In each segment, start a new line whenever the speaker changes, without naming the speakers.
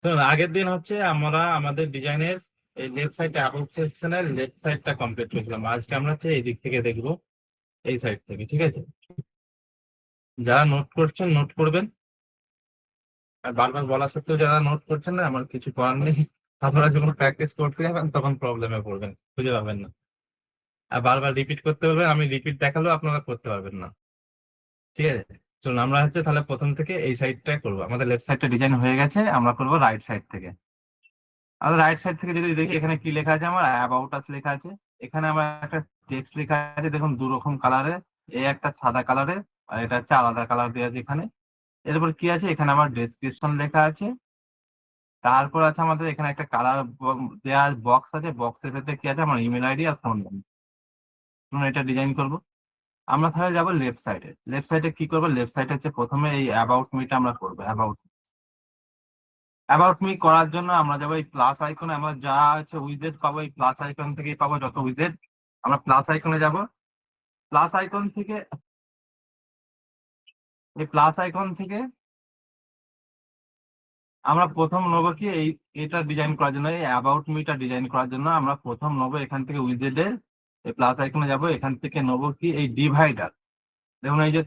তো আগের দিন হচ্ছে আমরা আমাদের ডিজাইনের এই লেফট সাইডটা অ্যাবাউট সেকশনের লেফট সাইডটা কমপ্লিট করেছিলাম। আজকে আমরা হচ্ছে এই দিক থেকে দেখবো, এই সাইড থেকে। ঠিক আছে, যারা নোট করছেন নোট করবেন, আর বারবার বলা সত্ত্বেও যারা নোট করছেন না, আমার কিছু করার নেই। আপনারা যখন প্র্যাকটিস করতে যাবেন তখন প্রবলেমে পড়বেন, খুঁজে পাবেন না। আর বারবার রিপিট করতে বলবেন, আমি রিপিট দেখালেও আপনারা করতে পারবেন না। ঠিক আছে, চলুন আমরা হচ্ছে তাহলে প্রথম থেকে এই সাইডটা করবো। আমাদের লেফট সাইডটা ডিজাইন হয়ে গেছে, আমরা করবো রাইট সাইড থেকে। আমাদের রাইট সাইড থেকে যদি দেখি, এখানে কি লেখা আছে, আমার অ্যাবাউট আস লেখা আছে। এখানে আমার একটা টেক্সট লেখা আছে, দেখুন দু রকম কালারে, এই একটা সাদা কালারে আর এটা হচ্ছে আলাদা কালার দেওয়া আছে এখানে। এরপর কি আছে, এখানে আমার ডেসক্রিপশন লেখা আছে। তারপর আছে আমাদের এখানে একটা কালার দেওয়া বক্স আছে, বক্সের ভেতরে কি আছে, আমার ইমেল আইডি আর ফোন নাম্বার। এটা ডিজাইন করব। আমরা তাহলে যাবো লেফট সাইডে। লেফট সাইডে কি করবো, লেফট সাইডে হচ্ছে প্রথমে এই অ্যাবাউট মিটা আমরা করবো। অ্যাবাউট মি করার জন্য আমরা যাবো এই প্লাস আইকনে। আমরা যা হচ্ছে উইজেট পাবো, এই প্লাস আইকন থেকেই পাবো যত উইজেট। আমরা প্লাস আইকনে যাব। প্লাস আইকন থেকে, এই প্লাস আইকন থেকে আমরা প্রথম নেবো কি, এটা ডিজাইন করার জন্য, এই অ্যাবাউট মিটা ডিজাইন করার জন্য আমরা প্রথম নেবো এখান থেকে উইজেটের এই প্লাস আইকনে যাব। এখান থেকে নেবো কি, এই ডিভাইডার। দেখুন এই যে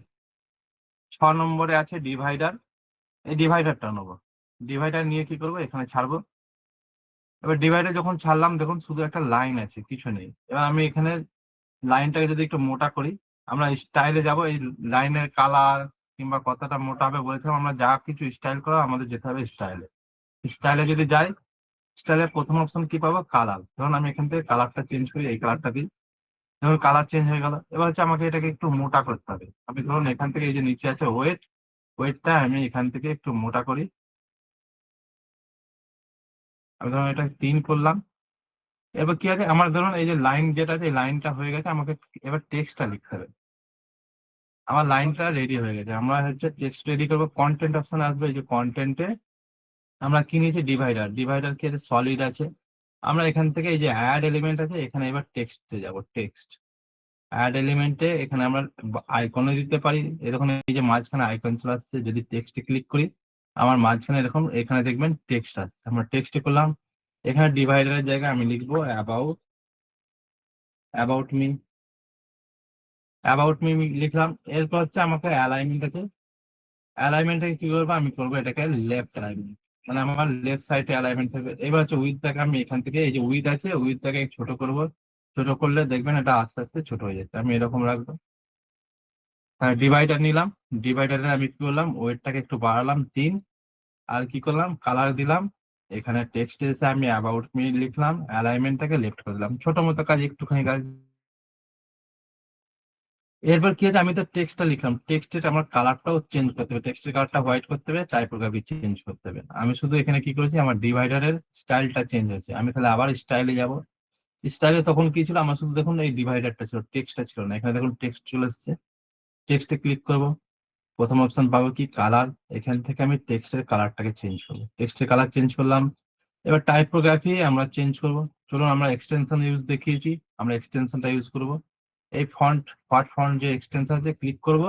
6 নম্বরে আছে ডিভাইডার, এই ডিভাইডারটা নেবো। ডিভাইডার নিয়ে কি করবো, এখানে ছাড়বো। এবার ডিভাইডার যখন ছাড়লাম, দেখুন শুধু একটা লাইন আছে, কিছু নেই। এবার আমি এখানে লাইনটাকে যদি একটু মোটা করি, আমরা স্টাইলে যাব। এই লাইনের কালার কিংবা কতটা মোটা হবে বলেছিলাম, আমরা যা কিছু স্টাইল করা আমাদের যেতে হবে স্টাইলে। স্টাইলে যদি যাই, স্টাইলের প্রথম অপশন কি পাবো, কালার। ধরুন আমি এখান থেকে কালারটা চেঞ্জ করি, এই কালারটা দিই। ধরুন কালার চেঞ্জ হয়ে গেল। এবার হচ্ছে আমাকে এটাকে একটু মোটা করতে হবে। আমি ধরুন এখান থেকে এই যে নিচে আছে ওয়েট, ওয়েটটা আমি এখান থেকে একটু মোটা করি। আমি ধরুন এটা 3 করলাম। এবার কি আছে, আমার ধরুন এই যে লাইন যেটা আছে, এই লাইনটা হয়ে গেছে। আমাকে এবার টেক্সটটা লিখতে হবে। আমার লাইনটা রেডি হয়ে গেছে। আমরা হচ্ছে টেক্সট রেডি করবো। কন্টেন্ট অপশন আসবে, এই যে কন্টেন্টে আমরা কি নিয়েছি, ডিভাইডার। ডিভাইডার কি আছে, সলিড আছে। আমরা এখান থেকে এই যে অ্যাড এলিমেন্ট আছে, এখানে এবার টেক্সটে যাব। টেক্সট অ্যাড এলিমেন্টে এখানে আমরা আইকনে দিতে পারি। এরকম এই যে মাঝখানে আইকন চলে আসছে, যদি টেক্সটে ক্লিক করি আমার মাঝখানে এরকম এখানে দেখবেন টেক্সট আসছে। আমরা টেক্সটে করলাম। এখানে ডিভাইডারের জায়গায় আমি লিখবো about, about me. About me লিখলাম। এরপর হচ্ছে আমাকে অ্যালাইনমেন্ট আছে। অ্যালাইনমেন্টটাকে কি করবো, আমি করবো এটাকে লেফট অ্যালাইনমেন্ট, মানে আমার লেফট সাইডে অ্যালাইনমেন্ট থাকবে। এবার হচ্ছে উইথটাকে আমি এখান থেকে এই যে উইথ আছে, উইথটাকে ছোট করব। ছোট করলে দেখবেন এটা আস্তে আস্তে ছোট হয়ে যাচ্ছে। আমি এরকম রাখবো। ডিভাইডার নিলাম। ডিভাইডারে আমি কি করলাম, ওয়েটটাকে একটু বাড়ালাম 3। আর কি করলাম, কালার দিলাম। এখানে টেক্সট এসে আমি অ্যাবাউট মি লিখলাম, অ্যালাইনমেন্টটাকে লেফট করে দিলাম। ছোট মতো কাজ, একটুখানি কাজ। এরপর কি আছে, আমি তো টেক্সটটা লিখলাম, টেক্সটের আমার কালারটাও চেঞ্জ করতে হবে। টেক্সটের কালারটা হোয়াইট করতে হবে, টাইপোগ্রাফি চেঞ্জ করতে হবে। আমি শুধু এখানে কি করেছি, আমার ডিভাইডারের স্টাইলটা চেঞ্জ হয়েছে। আমি তাহলে আবার স্টাইলে যাব। স্টাইলে তখন কি ছিল, আমার শুধু দেখুন এই ডিভাইডারটা ছিল, টেক্সটটা ছিল না। এখানে দেখুন টেক্সট চলে এসছে। টেক্সটে ক্লিক করব। প্রথম অপশন পাবো কি, কালার। এখান থেকে আমি টেক্সটের কালারটাকে চেঞ্জ করবো। টেক্সটের কালার চেঞ্জ করলাম। এবার টাইপোগ্রাফি আমরা চেঞ্জ করব। চলুন আমরা এক্সটেনশন ইউজ দেখিয়েছি, আমরা এক্সটেনশনটা ইউজ করব। এই ফন্ট, হোয়াট ফন্ট যে এক্সটেনশন আছে ক্লিক করব।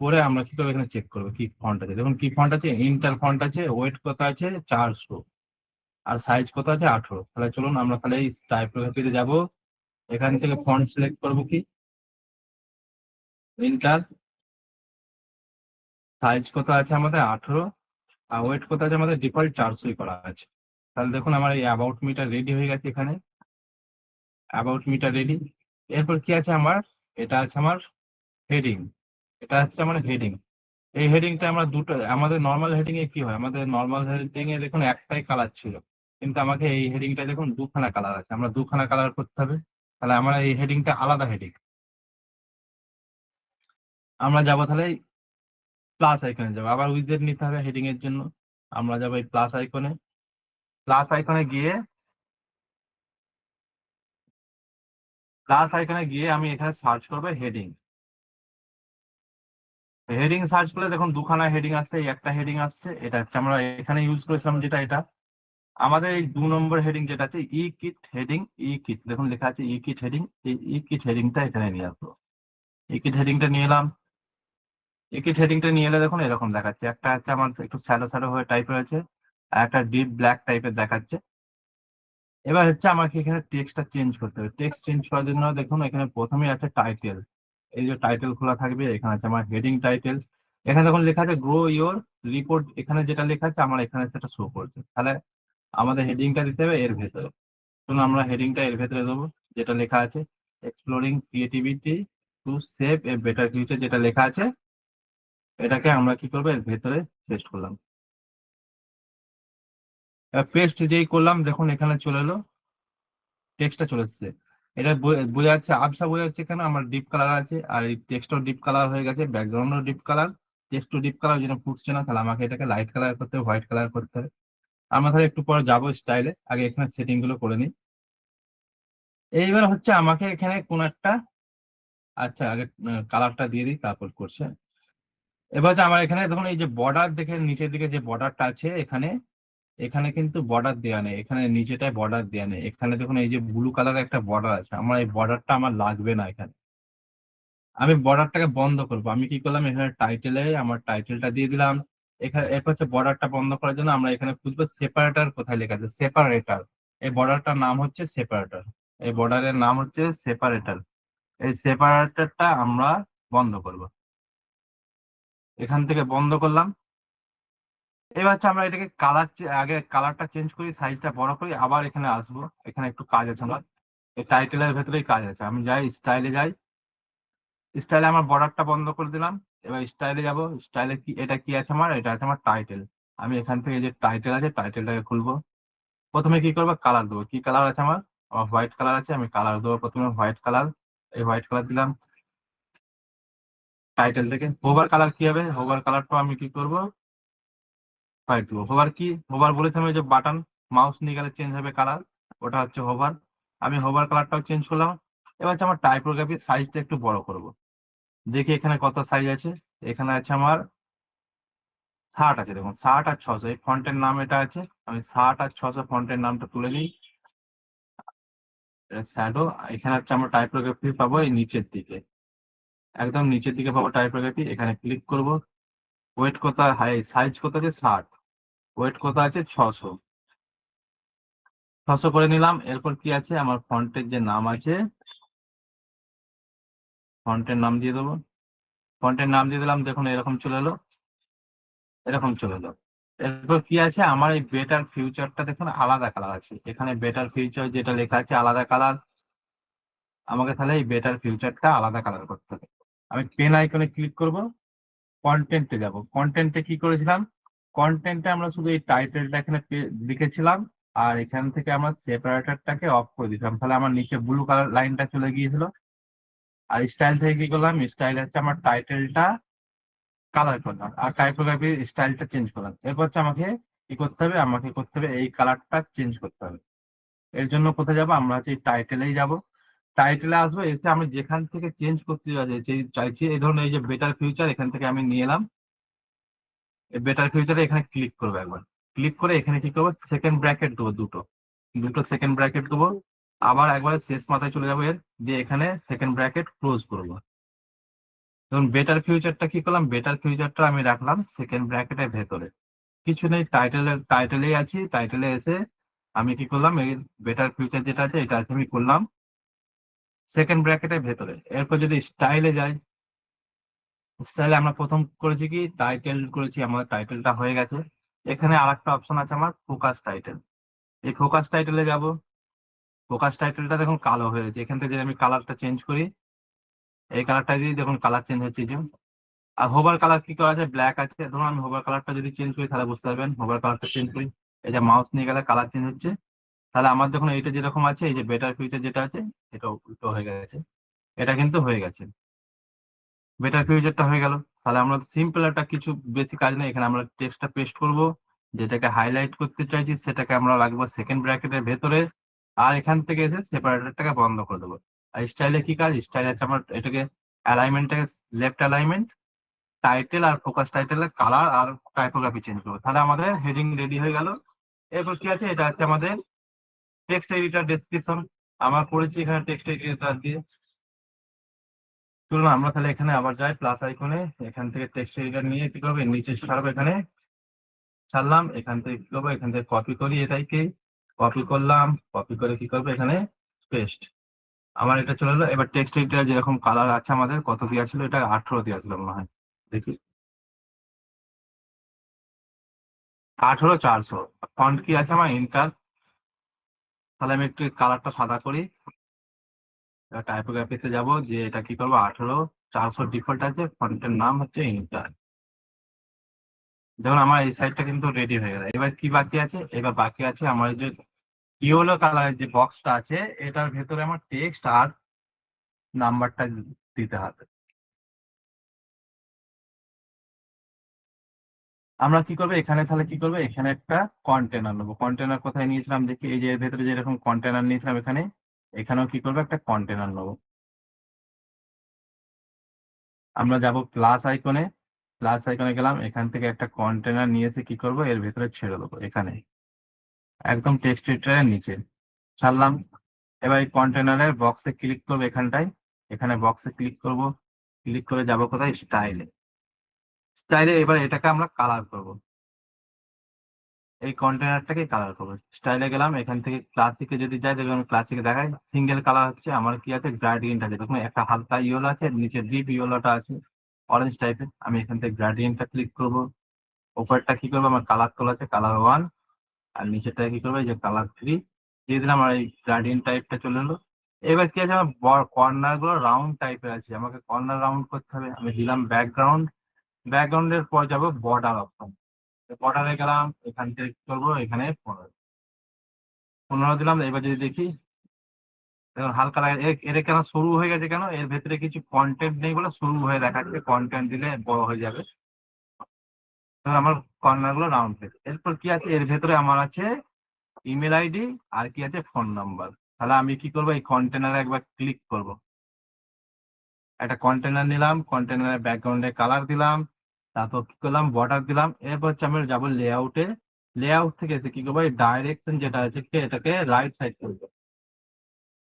করে আমরা কি করবো, এখানে চেক করবো কি ফন্ট আছে। দেখুন কি ফন্ট আছে, ইন্টার ফন্ট আছে। ওয়েট কত আছে, 400। আর সাইজ কত আছে, 18। তাহলে চলুন আমরা তাহলে এই টাইপোগ্রাফিতে যাব। এখান থেকে ফন্ট সিলেক্ট করবো কি, ইন্টার। সাইজ কত আছে আমাদের, 18। আর ওয়েট কত আছে, আমাদের ডিফল্ট 400 করা আছে। তাহলে দেখুন আমার এই অ্যাবাউট মিটার রেডি হয়ে গেছে। এখানে অ্যাবাউট মিটার রেডি। এরপর কি আছে আমার, এটা আছে আমার হেডিং। এটা হচ্ছে আমার হেডিং। এই হেডিংটা আমরা দুটো, আমাদের নর্মাল হেডিং এ কি হয়, আমাদের নর্মাল হেডিং এ দেখুন একটাই কালার ছিল। কিন্তু আমাকে এই হেডিংটা দেখুন দুখানা কালার আছে, আমরা দুখানা কালার করতে হবে। তাহলে আমরা এই হেডিংটা আলাদা হেডিং। আমরা যাবো তাহলে প্লাস আইকনে যাবো, আবার উইজেট নিতে হবে হেডিং এর জন্য। আমরা যাবো এই প্লাস আইকনে। প্লাস আইকনে গিয়ে, প্লাস আইকনে গিয়ে আমি এখানে সার্চ করবো হেডিং। হেডিং সার্চ করলে দেখুন দুখানা হেডিং আসছে, এই একটা হেডিং আসছে। এটা হচ্ছে আমরা এখানে ইউজ করেছিলাম যেটা, এটা আমাদের এই 2 নম্বর হেডিং যেটা আছে, E kit heading. E kit দেখুন লেখা আছে ই কিট হেডিং। এই ই কিট হেডিংটা এখানে নিয়ে আসবো। ই কিট হেডিংটা নিয়ে এলাম। ই কিট হেডিংটা নিয়ে এলে দেখুন এরকম দেখাচ্ছে। একটা হচ্ছে আমার একটু স্যালো স্যালো হয়ে টাইপের আছে, আর একটা ডিপ ব্ল্যাক টাইপের দেখাচ্ছে। এবার হচ্ছে আমাকে এখানে টেক্সটটা চেঞ্জ করতে হবে। টেক্সট চেঞ্জ করার জন্য দেখুন এখানে প্রথমেই আছে টাইটেল। এই যে টাইটেল খোলা থাকবে, এখানে আছে আমার হেডিং টাইটেল। এখানে যখন লেখা আছে গ্রো ইওর রিপোর্ট, এখানে যেটা লেখা আছে আমার এখানে সেটা শো করছে। তাহলে আমাদের হেডিংটা দিতে হবে এর ভেতরে। চলুন আমরা হেডিংটা এর ভেতরে দেবো, যেটা লেখা আছে exploring creativity to save a better future, যেটা লেখা আছে এটাকে আমরা কি করবো এর ভেতরে পেস্ট করলাম। পেস্ট যেই করলাম দেখুন এখানে চলে এলো, টেক্সটটা চলে এসছে। এটা বোঝা যাচ্ছে, আবসা বোঝা যাচ্ছে কেন আমার ডিপ কালার আছে, আর এই টেক্সটও ডিপ কালার হয়ে গেছে, ব্যাকগ্রাউন্ডও ডিপ কালার, টেক্সটও ডিপ কালার, যেটা ফুটছে না। তাহলে আমাকে এটাকে লাইট কালার করতে হবে, হোয়াইট কালার করতে হবে। আমরা তাহলে একটু পরে যাবো স্টাইলে, আগে এখানে সেটিং গুলো করে নিই। এইবার হচ্ছে আমাকে এখানে কোন একটা, আচ্ছা আগে কালারটা দিয়ে দিই তারপর করছে। এবার হচ্ছে আমার এখানে দেখুন এই যে বর্ডার দেখে নিচের দিকে যে বর্ডারটা আছে এখানে, এখানে কিন্তু বর্ডার দেওয়া নেই, এখানে নিচেটায় বর্ডার দেওয়া নেই। এখানে দেখুন এই যে ব্লু কালারের একটা বর্ডার আছে, আমার এই বর্ডারটা আমার লাগবে না এখানে। আমি বর্ডারটাকে বন্ধ করবো। আমি কি করলাম, এখানে টাইটেলে আমার টাইটেলটা দিয়ে দিলাম। এখানে এরপর হচ্ছে বর্ডারটা বন্ধ করার জন্য আমরা এখানে খুঁজবো সেপারেটর কোথায় লেখা আছে, সেপারেটর। এই বর্ডারটার নাম হচ্ছে সেপারেটর, এই বর্ডারের নাম হচ্ছে সেপারেটর। এই সেপারেটরটা আমরা বন্ধ করব, এখান থেকে বন্ধ করলাম। এবার হচ্ছে আমরা এটাকে কালার, আগে কালারটা চেঞ্জ করি, সাইজটা বড় করি, আবার এখানে আসবো। এখানে একটু কাজ আছে আমার, এই টাইটেলের ভেতরেই কাজ আছে। আমি যাই স্টাইলে যাই, স্টাইলে আমার বর্ডারটা বন্ধ করে দিলাম। এবার স্টাইলে যাব, স্টাইলে কি এটা কি আছে আমার, এটা আছে আমার টাইটেল। আমি এখান থেকে যে টাইটেল আছে টাইটেলটাকে খুলবো। প্রথমে কি করবো, কালার দেবো। কি কালার আছে আমার, আমার হোয়াইট কালার আছে, আমি কালার দেবো প্রথমে হোয়াইট কালার। এই হোয়াইট কালার দিলাম টাইটেল থেকে। হোভার কালার কি হবে, হোভার কালারটা আমি কি করবো, হোয়াইট দেবো। হোভার কি, হোভার বলেছিলাম ওই যে বাটন, মাউস নিয়ে গেলে চেঞ্জ হবে কালার, ওটা হচ্ছে হোভার। আমি হোভার কালারটাও চেঞ্জ করলাম। এবার হচ্ছে আমার টাইপোগ্রাফির সাইজটা একটু বড় করব। দেখি এখানে কত সাইজ আছে, এখানে আছে আমার 60 আছে। দেখুন 60 আর 600, এই ফন্টের নাম এটা আছে। আমি 60 আর 600 ফন্টের নামটা তুলে নিই। শ্যাডো, এখানে হচ্ছে আমরা টাইপোগ্রাফি পাবো এই নিচের দিকে, একদম নিচের দিকে পাবো টাইপোগ্রাফি। এখানে ক্লিক করব। ওয়েট কত, হাই সাইজ কত আছে 60, ওয়েট কত আছে 600, 600 করে নিলাম। এরপর কি আছে, আমার ফন্টের যে নাম আছে, ফন্টের নাম দিয়ে দেবো। ফন্টের নাম দিয়ে দিলাম, দেখুন এরকম চলে এলো, এরকম চলে এলো। এরপর কি আছে, আমার এই বেটার ফিউচারটা দেখুন আলাদা কালার আছে, এখানে বেটার ফিউচার যেটা লেখা আছে আলাদা কালার। আমাকে তাহলে এই বেটার ফিউচারটা আলাদা কালার করতে হবে। আমি পেন আইকনে ক্লিক করব, কন্টেন্টে যাব। কন্টেন্টে কি করেছিলাম, কন্টেন্টে আমরা শুধু এই টাইটেলটা এখানে লিখেছিলাম, আর এখান থেকে আমরা সেপারেটরটাকে অফ করে দিলাম। তাহলে আমার নিচে ব্লু কালার লাইনটা চলে গিয়েছিল। আর স্টাইল থেকে কি করলাম, স্টাইল হচ্ছে আমার টাইটেলটা কালার করলাম, আর টাইপোগ্রাফির স্টাইলটা চেঞ্জ করলাম। এরপর হচ্ছে আমাকে কি করতে হবে, আমাকে করতে হবে এই কালারটা চেঞ্জ করতে হবে। এর জন্য কোথায় যাবো, আমরা হচ্ছে টাইটেলেই যাব। টাইটেলে আসবো, এসে আমি যেখান থেকে চেঞ্জ করতে চাইছি, এই ধরুন এই যে বেটার ফিউচার, এখান থেকে আমি নিয়ে এলাম। এই বেটার ফিউচারে এখানে ক্লিক করবো একবার। ক্লিক করে এখানে কি করবো, সেকেন্ড ব্র্যাকেট দেবো, দুটো দুটো সেকেন্ড ব্র্যাকেট দেবো। আবার একবার শেষ মাথায় চলে যাবো এর, দিয়ে এখানে সেকেন্ড ব্র্যাকেট ক্লোজ করবো। ধরুন বেটার ফিউচারটা কি করলাম, বেটার ফিউচারটা আমি রাখলাম সেকেন্ড ব্র্যাকেটের ভেতরে। কিছু নেই, টাইটেলেই আছি। টাইটেলে এসে আমি কি করলাম, এই বেটার ফিউচার যেটা আছে এটা আছে আমি করলাম সেকেন্ড ব্র্যাকেটের ভেতরে। এরপর যদি স্টাইলে যাই, স্টাইলে আমরা প্রথম করেছি কি টাইটেল করেছি, আমার টাইটেলটা হয়ে গেছে। এখানে আর একটা অপশন আছে আমার ফোকাস টাইটেল। এই ফোকাস টাইটেলে যাব। ফোকাস টাইটেলটা দেখুন কালো হয়েছে, এখান থেকে যদি আমি কালারটা চেঞ্জ করি, এই কালারটা দিয়ে দেখুন কালার চেঞ্জ হচ্ছে যে। আর হোভার কালার কি করা আছে, ব্ল্যাক আছে। ধরুন আমি হোভার কালারটা যদি চেঞ্জ করি তাহলে বুঝতে পারবেন, হোভার কালারটা চেঞ্জ করি, এই যে মাউস নিয়ে গেলে কালার চেঞ্জ হচ্ছে। তাহলে আমার দেখুন এইটা যেরকম আছে, এই যে বেটার ফিউচার যেটা আছে এটা উল্টো হয়ে গেছে, এটা কিন্তু হয়ে গেছে, বেটার ফিউচারটা হয়ে গেল। তাহলে আমরা সিম্পল একটা কিছু বেশি কাজ নেই, এখানে আমরা টেক্সটটা পেস্ট করব, যেটাকে হাইলাইট করতে চাইছি সেটাকে আমরা রাখবো সেকেন্ড ব্র্যাকেটের ভেতরে। আর এখান থেকে এসে সেপারেটরটাকে বন্ধ করে দেবো। আর স্টাইলে কি কাজ, স্টাইল আছে আমার এটাকে অ্যালাইনমেন্টটাকে লেফট অ্যালাইনমেন্ট, টাইটেল আর ফোকাস টাইটেলের কালার আর টাইপোগ্রাফি চেঞ্জ করবো। তাহলে আমাদের হেডিং রেডি হয়ে গেল। এরপর কি আছে, এটা হচ্ছে আমাদের টেক্সট এডিটর ডেসক্রিপশন। আমরা করেছি এখানে টেক্সট এডিটর দিয়ে। চলুন আমরা তাহলে এখানে আবার যাই প্লাস আইকনে, এখান থেকে টেক্সট এডিটর নিয়ে কি করবো, নিচে ছাড়বো এখানে ছাড়লাম, এখান থেকে কি করবো, এখান থেকে কপি করি, এটাকে কপি করলাম, কপি করে কি করবো এখানে পেস্ট। আমার এটা চলে এলো। এবার টেক্সট এডিটর যেরকম কালার আছে আমাদের কত দেওয়া ছিল, এটা 18 দেওয়া ছিল মনে হয়, দেখি 18,400। ফন্ট কি আছে আমার ইন্টার, তাহলে আমি একটু কালারটা সাদা করি। টাইপোগ্রাফিতে যাব, যে এটা কি করবো 18,400 ডিফল্ট আছে, ফন্টের নাম হচ্ছে ইন্টার। দেখুন আমার এই সাইডটা কিন্তু রেডি হয়ে গেল। এবার কি বাকি আছে, এবার বাকি আছে আমার যে ইয়েলো কালারের যে বক্সটা আছে, এটার ভেতরে আমার টেক্সট আর নাম্বারটা দিতে হবে। আমরা কি করবো এখানে, তাহলে কি করবো এখানে একটা কন্টেনার নেবো। কন্টেনার কোথায় নিয়েছিলাম দেখি, এই যে এর ভেতরে যেরকম কন্টেনার নিয়েছিলাম এখানে, এখানেও কি করবো একটা কন্টেনার নেবো। আমরা যাব প্লাস আইকনে, প্লাস আইকনে গেলাম, এখান থেকে একটা কন্টেনার নিয়ে এসে কি করবো এর ভেতরে ছেড়ে দেবো, এখানে একদম টেক্সট এডিটরের নিচে ছাড়লাম। এবার এই কন্টেনারের বক্সে ক্লিক করবো, এখানটায় এখানে বক্সে ক্লিক করব, ক্লিক করে যাব কোথায়, স্টাইলে। স্টাইলে এবার এটাকে আমরা কালার করব, এই কন্টেনারটাকে কালার করবো। স্টাইলে গেলাম, এখান থেকে ক্লাসিকে যদি যাই, দেখবেন ক্লাসিকে দেখায় সিঙ্গেল কালার হচ্ছে আমার, কি আছে গ্রাডিয়েন্ট আছে, দেখুন একটা হালকা ইয়েলো আছে, নিচে ডিপ ইয়েলোটা আছে অরেঞ্জ টাইপের। আমি এখান থেকে গ্রাডিয়েন্টটা ক্লিক করব, উপরটা কি করবো আমার কালার তোলা আছে কালার 1, আর নিচেরটা কি করবো এই যে কালার 3 দিয়ে দিলাম। আমার এই গ্রাডিয়েন্ট টাইপটা চলে এলো। এবার কি আছে, আমার কর্নার গুলো রাউন্ড টাইপের আছে, আমাকে কর্নার রাউন্ড করতে হবে। আমি দিলাম ব্যাকগ্রাউন্ড, ব্যাকগ্রাউন্ডের পর যাবো বর্ডার অপশন, বর্ডারে গেলাম, এখান থেকে কি করবো এখানে 15 দিলাম। এবার যদি দেখি, দেখুন হালকা লাগে, এর কেন শুরু হয়ে গেছে, কেন এর ভেতরে কিছু কন্টেন্ট নেই বলে শুরু হয়ে দেখাচ্ছে, কন্টেন্ট দিলে বড় হয়ে যাবে। ধরুন আমার কর্নার গুলো রাউন্ড হয়েছে। এরপর কি আছে, এর ভেতরে আমার আছে ইমেল আইডি আর কি আছে ফোন নাম্বার। তাহলে আমি কি করবো, এই কন্টেনারে একবার ক্লিক করব, একটা কন্টেনার নিলাম, কন্টেনারের ব্যাকগ্রাউন্ডে কালার দিলাম, তারপর কি করলাম বর্ডার দিলাম। এরপর হচ্ছে আমি যাবো লেআউটে, লেআউট থেকে এসে কি করবো এই ডাইরেকশন যেটা আছে এটাকে রাইট সাইড করবো।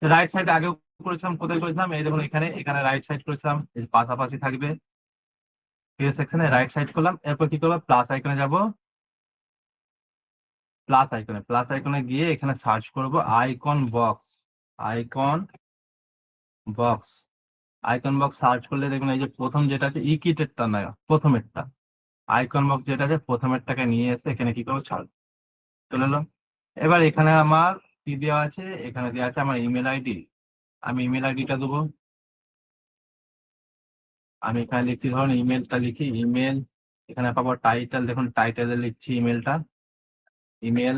রাইট সাইড আগেও করেছিলাম, কোথায় করেছিলাম, এই দেখুন এখানে, এখানে রাইট সাইড করেছিলাম, এই পাশাপাশি থাকবে এই সেকশনে রাইট সাইড করলাম। এরপর কি করবো প্লাস আইকনে যাব, প্লাস আইকনে, প্লাস আইকনে গিয়ে এখানে সার্চ করব icon box, icon box, icon box search করলে দেখুন এই যে প্রথম যেটা আছে ই কিটেরটা নয়, প্রথমেরটা আইকন বক্স যেটা আছে প্রথমেরটাকে নিয়ে এসে এখানে কি করবো ছাড়, চলে এলো। এবার এখানে আমার কি দেওয়া আছে, এখানে দেওয়া আছে আমার ইমেল আইডি, আমি ইমেল আইডিটা দেবো। আমি এখানে লিখছি, ধরুন ইমেলটা লিখি, ইমেল, এখানে পাবো টাইটেল, দেখুন টাইটেলে লিখছি ইমেলটা, ইমেল।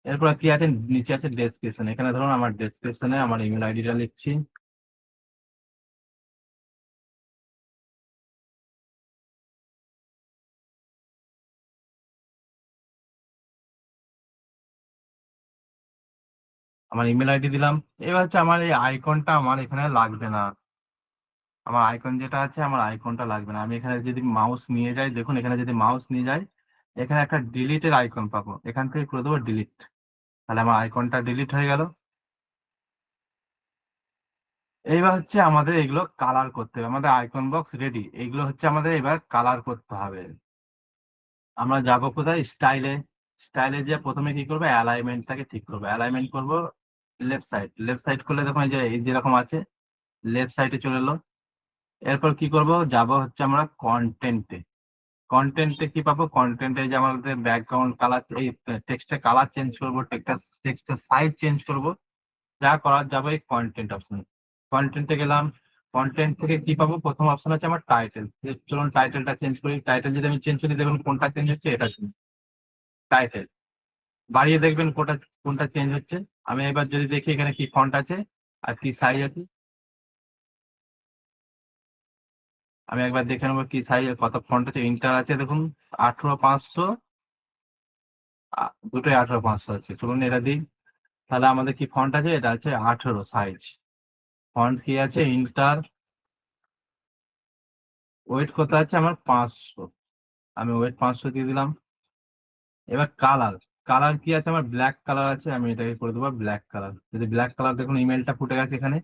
এরপর কি আছে নিচে আছে ডেসক্রিপশন, এখানে ধরুন আমার ডেসক্রিপশনে আমার ইমেল আইডিটা লিখছি। আমার ইমেল আইডি দিলাম। এবার হচ্ছে আমার এই আইকনটা আমার এখানে লাগবে না, আমার আইকন যেটা আছে আমার আইকনটা লাগবে না। আমি এখানে যদি মাউস নিয়ে যাই, দেখুন এখানে যদি মাউস নিয়ে যাই, এখানে একটা ডিলিটের আইকন পাবো, এখান থেকে করে দেবো ডিলিট, তাহলে আমার আইকনটা ডিলিট হয়ে গেল। এইবার হচ্ছে আমাদের এগুলো কালার করতে হবে, আমাদের আইকন বক্স রেডি, এইগুলো হচ্ছে আমাদের এবার কালার করতে হবে। আমরা যাব কোথায়, স্টাইলে, স্টাইলে যে প্রথমে কি করবো অ্যালাইনমেন্টটাকে ঠিক করবো, অ্যালাইনমেন্ট করবো লেফট সাইড, লেফট সাইড করলে দেখুন এই যে এই যেরকম আছে লেফট সাইডে চলে এলো। এরপর কি করব, যাব হচ্ছে আমরা কন্টেন্টে, কন্টেন্টে কি পাবো, কন্টেন্টে যে আমাদের ব্যাকগ্রাউন্ড কালার, এই টেক্সটের কালার চেঞ্জ করবো, টেক্সটের সাইজ চেঞ্জ করব, যা করার যাবে এই কন্টেন্ট অপশন। কন্টেন্টে গেলাম, কন্টেন্ট থেকে কি পাবো, প্রথম অপশন আছে আমার টাইটেল, চলুন টাইটেলটা চেঞ্জ করি। টাইটেল যদি আমি চেঞ্জ করি, দেখুন কোনটা চেঞ্জ হচ্ছে, এটা টাইটেল, বাড়িয়ে দেখবেন কোনটা কোনটা চেঞ্জ হচ্ছে। আমি এবার যদি দেখি এখানে কি ফন্ট আছে আর কি সাইজ আছে, আমি একবার দেখে নেবো কি সাইজ কত ফন্ট আছে। ইন্টার আছে দেখুন 18,500, দুটোই 18,500 আছে, চলুন এটা দিই। তাহলে আমাদের কি ফন্ট আছে, এটা আছে 18 সাইজ। ফন্ট কি আছে ইন্টার, ওয়েট কত আছে আমার 500, আমি ওয়েট 500 দিয়ে দিলাম। এবার কালার, কালার কি আছে আমার ব্ল্যাক কালার আছে, আমি এটাকে করে দেবো ব্ল্যাক কালার। যদি ব্ল্যাক কালার, দেখুন ইমেলটা ফুটে গেছে এখানে।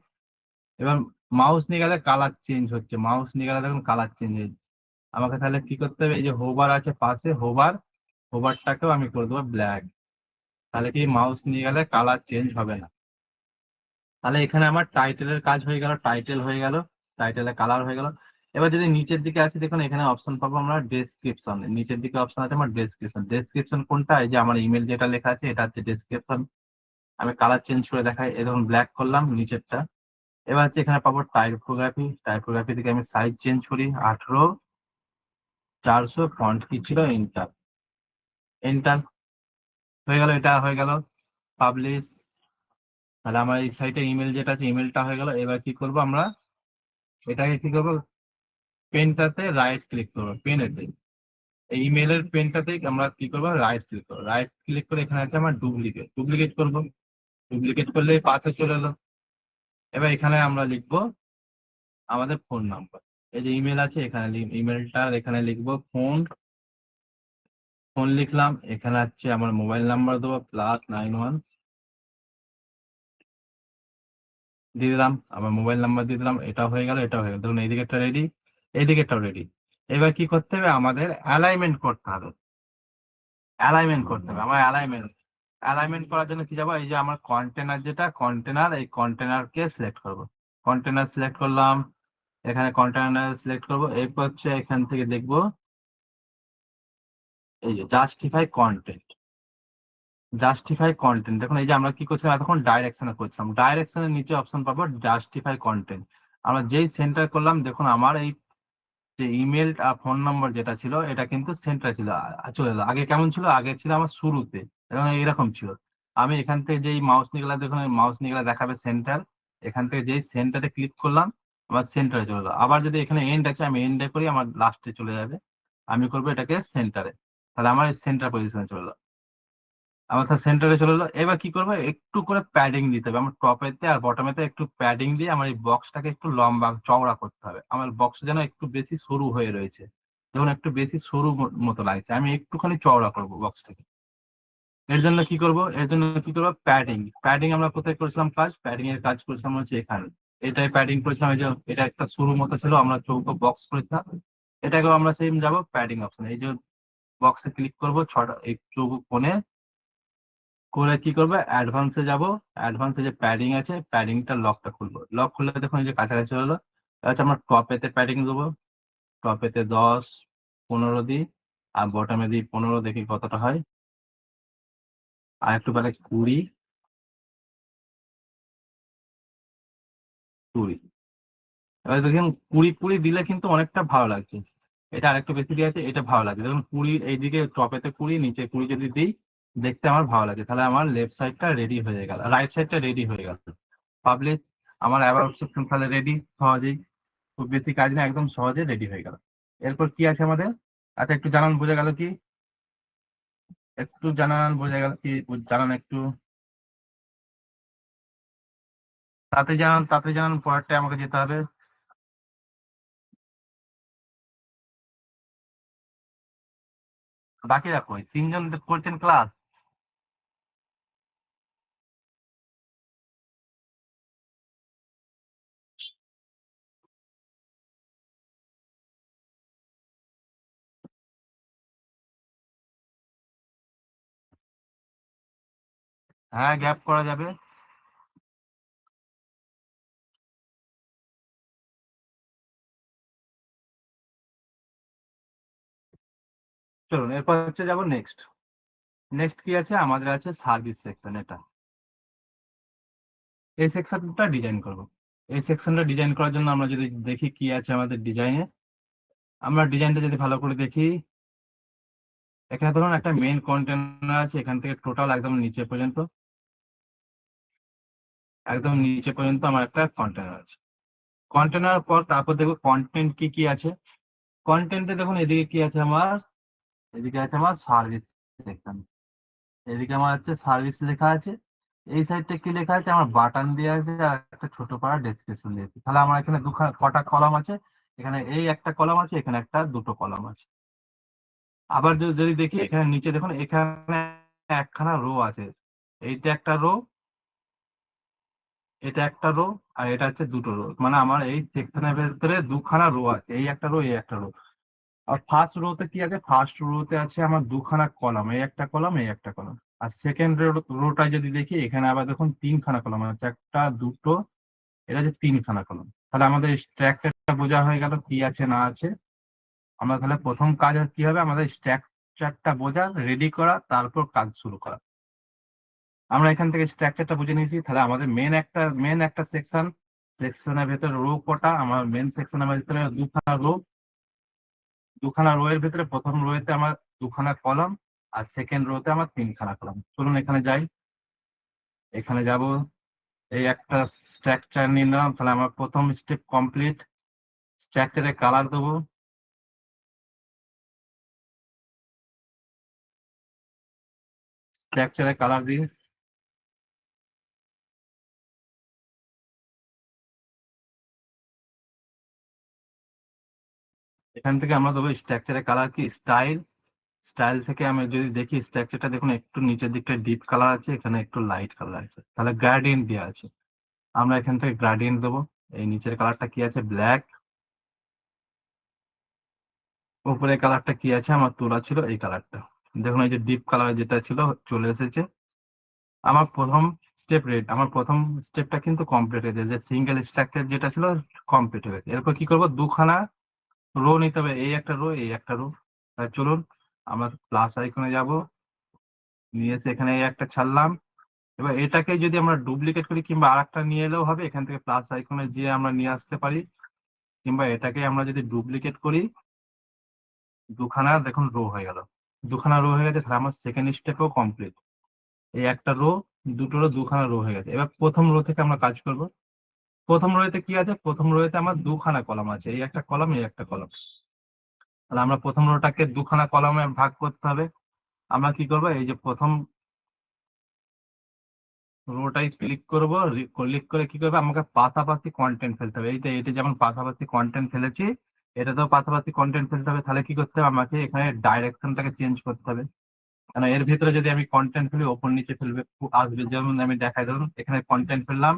এবার মাউস নিয়ে গেলে কালার চেঞ্জ হচ্ছে, মাউস নিয়ে গেলে দেখুন কালার চেঞ্জ হচ্ছে। আমাকে তাহলে কি করতে হবে, এই যে হোভার আছে পাশে, হোভার, হোভারটাকেও আমি করে দেবো ব্ল্যাক। তাহলে কি মাউস নিয়ে গেলে কালার চেঞ্জ হবে না। তাহলে এখানে আমার টাইটেলের কাজ হয়ে গেল, টাইটেল হয়ে গেল, টাইটেলের কালার হয়ে গেল। এবার যদি নিচের দিকে আসি, দেখুন এখানে অপশন পাবো আমরা ডেসক্রিপশন। নিচের দিকে অপশন আছে আমার ডেসক্রিপশন। ডেসক্রিপশন কোনটা? এই যে আমার ইমেল যেটা লেখা আছে এটা হচ্ছে ডেসক্রিপশন। আমি কালার চেঞ্জ করে দেখাই, এই ধরুন ব্ল্যাক করলাম নিচেরটা। এবার হচ্ছে এখানে পাবো টাইপোগ্রাফি। টাইপোগ্রাফি থেকে আমি সাইজ চেঞ্জ করি 18:400, ফন্ট কি ছিল, এন্টার। এন্টার হয়ে গেল, এটা হয়ে গেল পাবলিশ। তাহলে আমার এই সাইটে ইমেল যেটা আছে ইমেলটা হয়ে গেল। এবার কি করব আমরা, এটাকে কি করবো, পেনটাতে রাইট ক্লিক করবো, পেনেতে এই ইমেলের পেনটাতে আমরা কি করবো, রাইট ক্লিক করবো। রাইট ক্লিক করে এখানে আছে আমার ডুপ্লিকেট, ডুপ্লিকেট করবো। ডুপ্লিকেট করলে পাশে চলে এলো। এবার এখানে আমরা লিখবো আমাদের ফোন নাম্বার। এই যে ইমেল আছে এখানে ইমেলটা এখানে লিখবো ফোন। ফোন লিখলাম, এখানে হচ্ছে আমার মোবাইল নাম্বার দেবো +91 দিয়ে দিলাম, আমার মোবাইল নাম্বার দিয়ে দিলাম। এটা হয়ে গেল, এটা হয়ে গেল। দেখুন এইদিকেরটা রেডি, এইদিকেরটাও রেডি। এবার কি করতে হবে, আমাদের অ্যালাইনমেন্ট করতে হবে। অ্যালাইনমেন্ট করতে হবে আমার অ্যালাইনমেন্ট। অ্যালাইনমেন্ট করার জন্য কি যাবো, এই যে আমার কন্টেনার যেটা কন্টেনার, এই কন্টেনারকে সিলেক্ট করব। কন্টেনার সিলেক্ট করলাম, এখানে কন্টেনার সিলেক্ট করব। এরপর হচ্ছে এখান থেকে দেখবো এই যে জাস্টিফাই কন্টেন্ট। জাস্টিফাই কন্টেন্ট, দেখুন এই যে আমরা কি করছিলাম এতক্ষণ, ডাইরেকশনে করছিলাম। ডাইরেকশনের নিচে অপশন পাবো জাস্টিফাই কন্টেন্ট। আমরা যেই সেন্টার করলাম, দেখুন আমার এই যে ইমেল আর ফোন নম্বর যেটা ছিল এটা কিন্তু সেন্টার ছিল, চলে এলো। আগে কেমন ছিল, আগে ছিল আমার শুরুতে, এবং এরকম ছিল। আমি এখান থেকে যেই মাউস নিয়ে গেলাম, দেখুন মাউস নিয়ে গেলে দেখাবে সেন্টার। এখান থেকে যেই সেন্টারে ক্লিক করলাম আমার সেন্টারে চলে এলো। আবার যদি এখানে এন্ড আছে আমি এন্ডে করি, আমার লাস্টে চলে যাবে। আমি করবো এটাকে সেন্টারে, তাহলে আমার সেন্টার পজিশনে চলে এলো। আমার সেন্টারে চলে এলো। এবার কি করবো, একটু করে প্যাডিং দিতে হবে। আমার টপেতে আর বটমেতে একটু প্যাডিং দিয়ে আমার এই বক্সটাকে একটু লম্বা চওড়া করতে হবে। আমার বক্স যেন একটু বেশি সরু হয়ে রয়েছে, যেমন একটু বেশি সরু মতো লাগছে, আমি একটুখানি চওড়া করবো বক্সটাকে। এর জন্য কি করবো, প্যাডিং। প্যাডিং আমরা কোথায় করেছিলাম কাজ, প্যাডিং এর কাজ করেছিলাম হচ্ছে এখানে। এটাই প্যাডিং করেছিলাম, এই যে এটা একটা সরু মতো ছিল, আমরা চৌকো বক্স করেছিলাম। এটাকেও আমরা সেম যাবো প্যাডিং অপশন, এই যে বক্সে ক্লিক করবো, ছটা এই চৌকো কোণে করে কি করবো, অ্যাডভান্সে যাব। অ্যাডভান্সে যে প্যাডিং আছে প্যাডিংটা লকটা খুলবো। লক খুললে দেখুন এই যে কাছাকাছি হলো। আচ্ছা আমরা টপেতে প্যাডিং দেবো। টপেতে 10-15 দিই, আর বটমে দিই 15, দেখি কতটা হয়। আর একটু পরে 20, এবার দেখুন 20 দিলে কিন্তু অনেকটা ভালো লাগছে। এটা আরেকটু বেশি দিয়ে আছে, এটা ভালো লাগছে। দেখুন 20 এইদিকে টপেতে 20, নিচে 20 যদি দিই, দেখতে আমার ভালো লাগে। তাহলে আমার লেফট সাইডটা রেডি হয়ে গেল, রাইট সাইডটা রেডি হয়ে গেল। পাবলিশ। আমার অ্যাবাউট সেকশন তাহলে রেডি সহজেই, খুব বেশি কাজ না, একদম সহজে রেডি হয়ে গেল। এরপর কি আছে আমাদের, আচ্ছা একটু জানান, বোঝা গেল কি, একটু জানান বোঝা গেল কি, জানান একটু তাড়াতাড়ি জানান, তাড়াতাড়ি জানান, পরেরটা আমাকে যেতে হবে। বাকি রাখো, ওই 3জন করছেন ক্লাস। হ্যাঁ, গ্যাপ করা যাবে। চলুন এরপর হচ্ছে যাবো নেক্সট। নেক্সট কি আছে, আমাদের আছে সার্ভিস সেকশন। এটা এই সেকশনটা ডিজাইন করব। এই সেকশনটা ডিজাইন করার জন্য আমরা যদি দেখি কি আছে আমাদের ডিজাইনে, আমরা ডিজাইনটা যদি ভালো করে দেখি, এখানে ধরুন একটা মেইন কন্টেনার আছে, এখান থেকে টোটাল একদম নিচে পর্যন্ত, একদম নিচে পর্যন্ত আমার একটা কন্টেনার আছে। কন্টেনার পর তারপর দেখবো কন্টেন্ট কি কি আছে। কন্টেন্টে দেখুন এদিকে কি আছে আমার, এদিকে আছে আমার সার্ভিস সেকশন। এদিকে আমার হচ্ছে সার্ভিস লেখা আছে। এই সাইডটা কি লেখা আছে, আমার বাটন দেওয়া আছে আর একটা ছোট পাড়া ডেসক্রিপশন দিয়েছে। তাহলে আমার এখানে কটা কলাম আছে, এখানে এই একটা কলাম আছে, এখানে একটা দুটো কলাম আছে। আবার যদি দেখি এখানে নিচে দেখুন, এখানে একখানা রো আছে। এইটা একটা রো, এটা একটা রো, আর এটা হচ্ছে দুটো রো। মানে আমার এই সেকশনের ভেতরে দুখানা রো আছে, এই একটা রো, এই একটা রো। আর ফার্স্ট রোতে কি আছে, ফার্স্ট রোতে আছে আমার দুখানা কলাম, এই একটা কলাম, এই একটা কলাম। আর সেকেন্ড রোটা যদি দেখি, এখানে আবার দেখুন তিনখানা কলাম আছে, একটা দুটো, এটা হচ্ছে তিনখানা কলাম। তাহলে আমাদের স্ট্রাকচারটা বোঝা হয়ে গেল কি আছে না আছে। আমরা তাহলে প্রথম কাজ কি হবে, আমাদের স্ট্রাকচারটা বোঝা, রেডি করা, তারপর কাজ শুরু করা। আমরা এখান থেকে স্ট্রাকচারটা বুঝে নিয়েছি। তাহলে আমাদের মেন একটা সেকশনের ভেতরে রো কটা, আমার মেন সেকশনের ভেতরে দুখানা রো এর ভেতরে প্রথম রোতে আমার দুখানা কলাম, আর সেকেন্ড রোতে আমার তিনখানা কলাম। চলুন এখানে যাই, এখানে যাব, এই একটা স্ট্রাকচার নিয়ে নিলাম। তাহলে আমার প্রথম স্টেপ কমপ্লিট। স্ট্রাকচারে কালার দেবো, স্ট্রাকচারে কালার দিই। এখান থেকে আমরা দেবো স্ট্রাকচারে কালার কি স্টাইল। স্টাইল থেকে আমি যদি দেখি স্ট্রাকচারটা দেখুন একটু নিচের দিকটা ডিপ কালার আছে, এখানে একটু লাইট কালার আছে, তাহলে গ্রেডিয়েন্ট দেওয়া আছে। আমরা এখান থেকে গ্রেডিয়েন্ট দেবো। এই নিচের কালারটা কি আছে, ব্ল্যাক। উপরের কালারটা কি আছে, আমার তোলা ছিল এই কালারটা। দেখুন এই যে ডিপ কালার যেটা ছিল চলে এসেছে। আমার প্রথম আমার প্রথম স্টেপটা কিন্তু কমপ্লিট হয়েছে, যে সিঙ্গেল স্ট্রাকচার যেটা ছিল কমপ্লিট হয়ে গেছে। এরপর কি করবো, দুখানা রো নিতে হবে, এই একটা রো, এই একটা রো। চলুন আমরা প্লাস আইকনে যাব, নিয়ে এসে এখানে এই একটা ছাড়লাম। এবার এটাকে যদি আমরা ডুপ্লিকেট করি কিংবা আরেকটা নিয়ে এলেও হবে, এখান থেকে প্লাস আইকনে যে আমরা নিয়ে আসতে পারি, কিংবা এটাকে আমরা যদি ডুপ্লিকেট করি, দুখানা দেখুন রো হয়ে গেল। দুখানা রো হয়ে গেছে, তাহলে আমার সেকেন্ড স্টেপও কমপ্লিট। এই একটা রো, দুটো রো, দুখানা রো হয়ে গেছে। এবার প্রথম রো থেকে আমরা কাজ করব। প্রথম রোতে কি আছে, প্রথম রোতে আমার দুখানা কলাম আছে, এই একটা কলাম, এই একটা কলাম। তাহলে আমরা প্রথম রোটাকে দুখানা কলামে ভাগ করতে হবে। আমরা কি করব, এই যে প্রথম রোটাই ক্লিক করব, ক্লিক করে কি করবে, আমাকে পাশাপাশি কন্টেন্ট ফেলতে হবে। এইটা এটা যেমন পাশাপাশি কন্টেন্ট ফেলেছি, এটাতেও পাশাপাশি কন্টেন্ট ফেলতে হবে। তাহলে কি করতে হবে, আমাকে এখানে ডাইরেকশনটাকে চেঞ্জ করতে হবে। কারণ এর ভিতরে যদি আমি কন্টেন্ট ফেলি, ওপর নিচে ফেলবে, আসবে। যেমন আমি দেখাই, ধরুন এখানে কন্টেন্ট ফেললাম,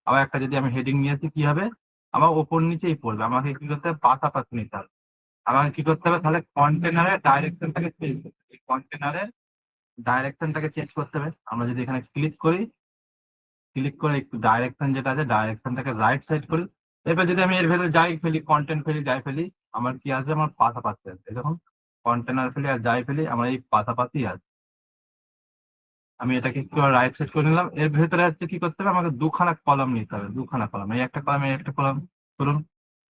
আবার একটা যদি আমি হেডিং নিয়ে আসি, কি হবে, আমার ওপর নিচেই পড়বে। আমাকে কি করতে হবে, পাশাপাশি নিতে হবে। আমাকে কি করতে হবে, তাহলে কন্টেনারের ডাইরেকশনটাকে চেঞ্জ করতে হবে। কন্টেনারের ডাইরেকশনটাকে চেঞ্জ করতে হবে। আমরা যদি এখানে ক্লিক করি, ক্লিক করে একটু ডাইরেকশন যেটা আছে, ডাইরেকশনটাকে রাইট সাইড করি। এবার যদি আমি এর ভেতরে যাই ফেলি, কন্টেন্ট ফেলি, যাই ফেলি, আমার কি আসবে, আমার পাশাপাশি আসবে। দেখুন কন্টেনার ফেলি আর যাই ফেলি, আমার এই পাশাপাশি আসবে। আমি এটাকে একটু রাইট সাইড করে নিলাম। এর ভেতরে হচ্ছে কি করতে হবে, আমাকে দুখানা কলাম নিতে হবে, দুখানা কলাম, এই একটা কলাম, এই একটা কলাম। ধরুন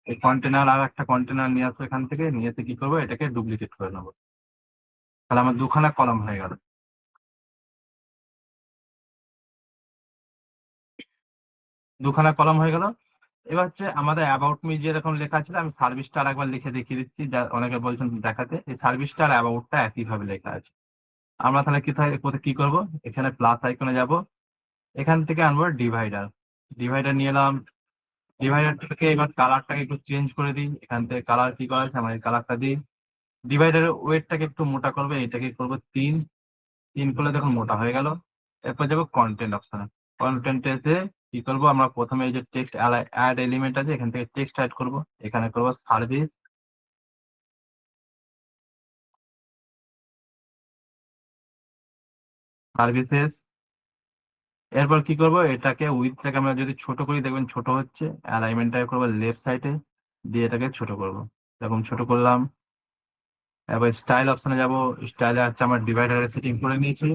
এই কন্টেনার আর একটা কন্টেনার নিয়ে আসবো, এখান থেকে নিয়ে এসে কি করবো, এটাকে ডুপ্লিকেট করে নেবো। তাহলে আমার দুখানা কলাম হয়ে গেল। দুখানা কলাম হয়ে গেল। এবার হচ্ছে আমাদের অ্যাবাউট মি যেরকম লেখা ছিল, আমি সার্ভিসটা আর একবার লিখে দেখিয়ে দিচ্ছি, যা অনেকে বলছেন দেখাতে। এই সার্ভিসটা আর অ্যাবাউটটা একইভাবে লেখা আছে। আমরা তাহলে কি করব, এখানে প্লাস আইকনে যাব, এখান থেকে আনবো ডিভাইডার। ডিভাইডার নিয়ে এলাম। ডিভাইডার থেকে এবার কালারটাকে একটু চেঞ্জ করে দিই। এখান থেকে কালার কি করা আছে, আমার এই কালারটা দিই। ডিভাইডারের ওয়েটটাকে একটু মোটা করবে, এটাকে করবো 3। 3 করলে দেখুন মোটা হয়ে গেল। এরপর যাবো কন্টেন্ট অপশনে। কন্টেন্টে এসে কি করবো, আমরা প্রথমে এই যে টেক্সট অ্যাড এলিমেন্ট আছে, এখান থেকে টেক্সট অ্যাড করবো। এখানে করবো সার্ভিসেস। এরপর কি করবো, এটাকে উইথটাকে আমরা যদি ছোট করি, দেখবেন ছোট হচ্ছে। অ্যালাইনমেন্টটাকে করবো লেফট সাইডে, দিয়ে এটাকে ছোট করবো। এরকম ছোট করলাম। এবার স্টাইল অপশনে যাব। স্টাইলে আছে আমার ডিভাইডারের সেটিং করে নিয়েছি।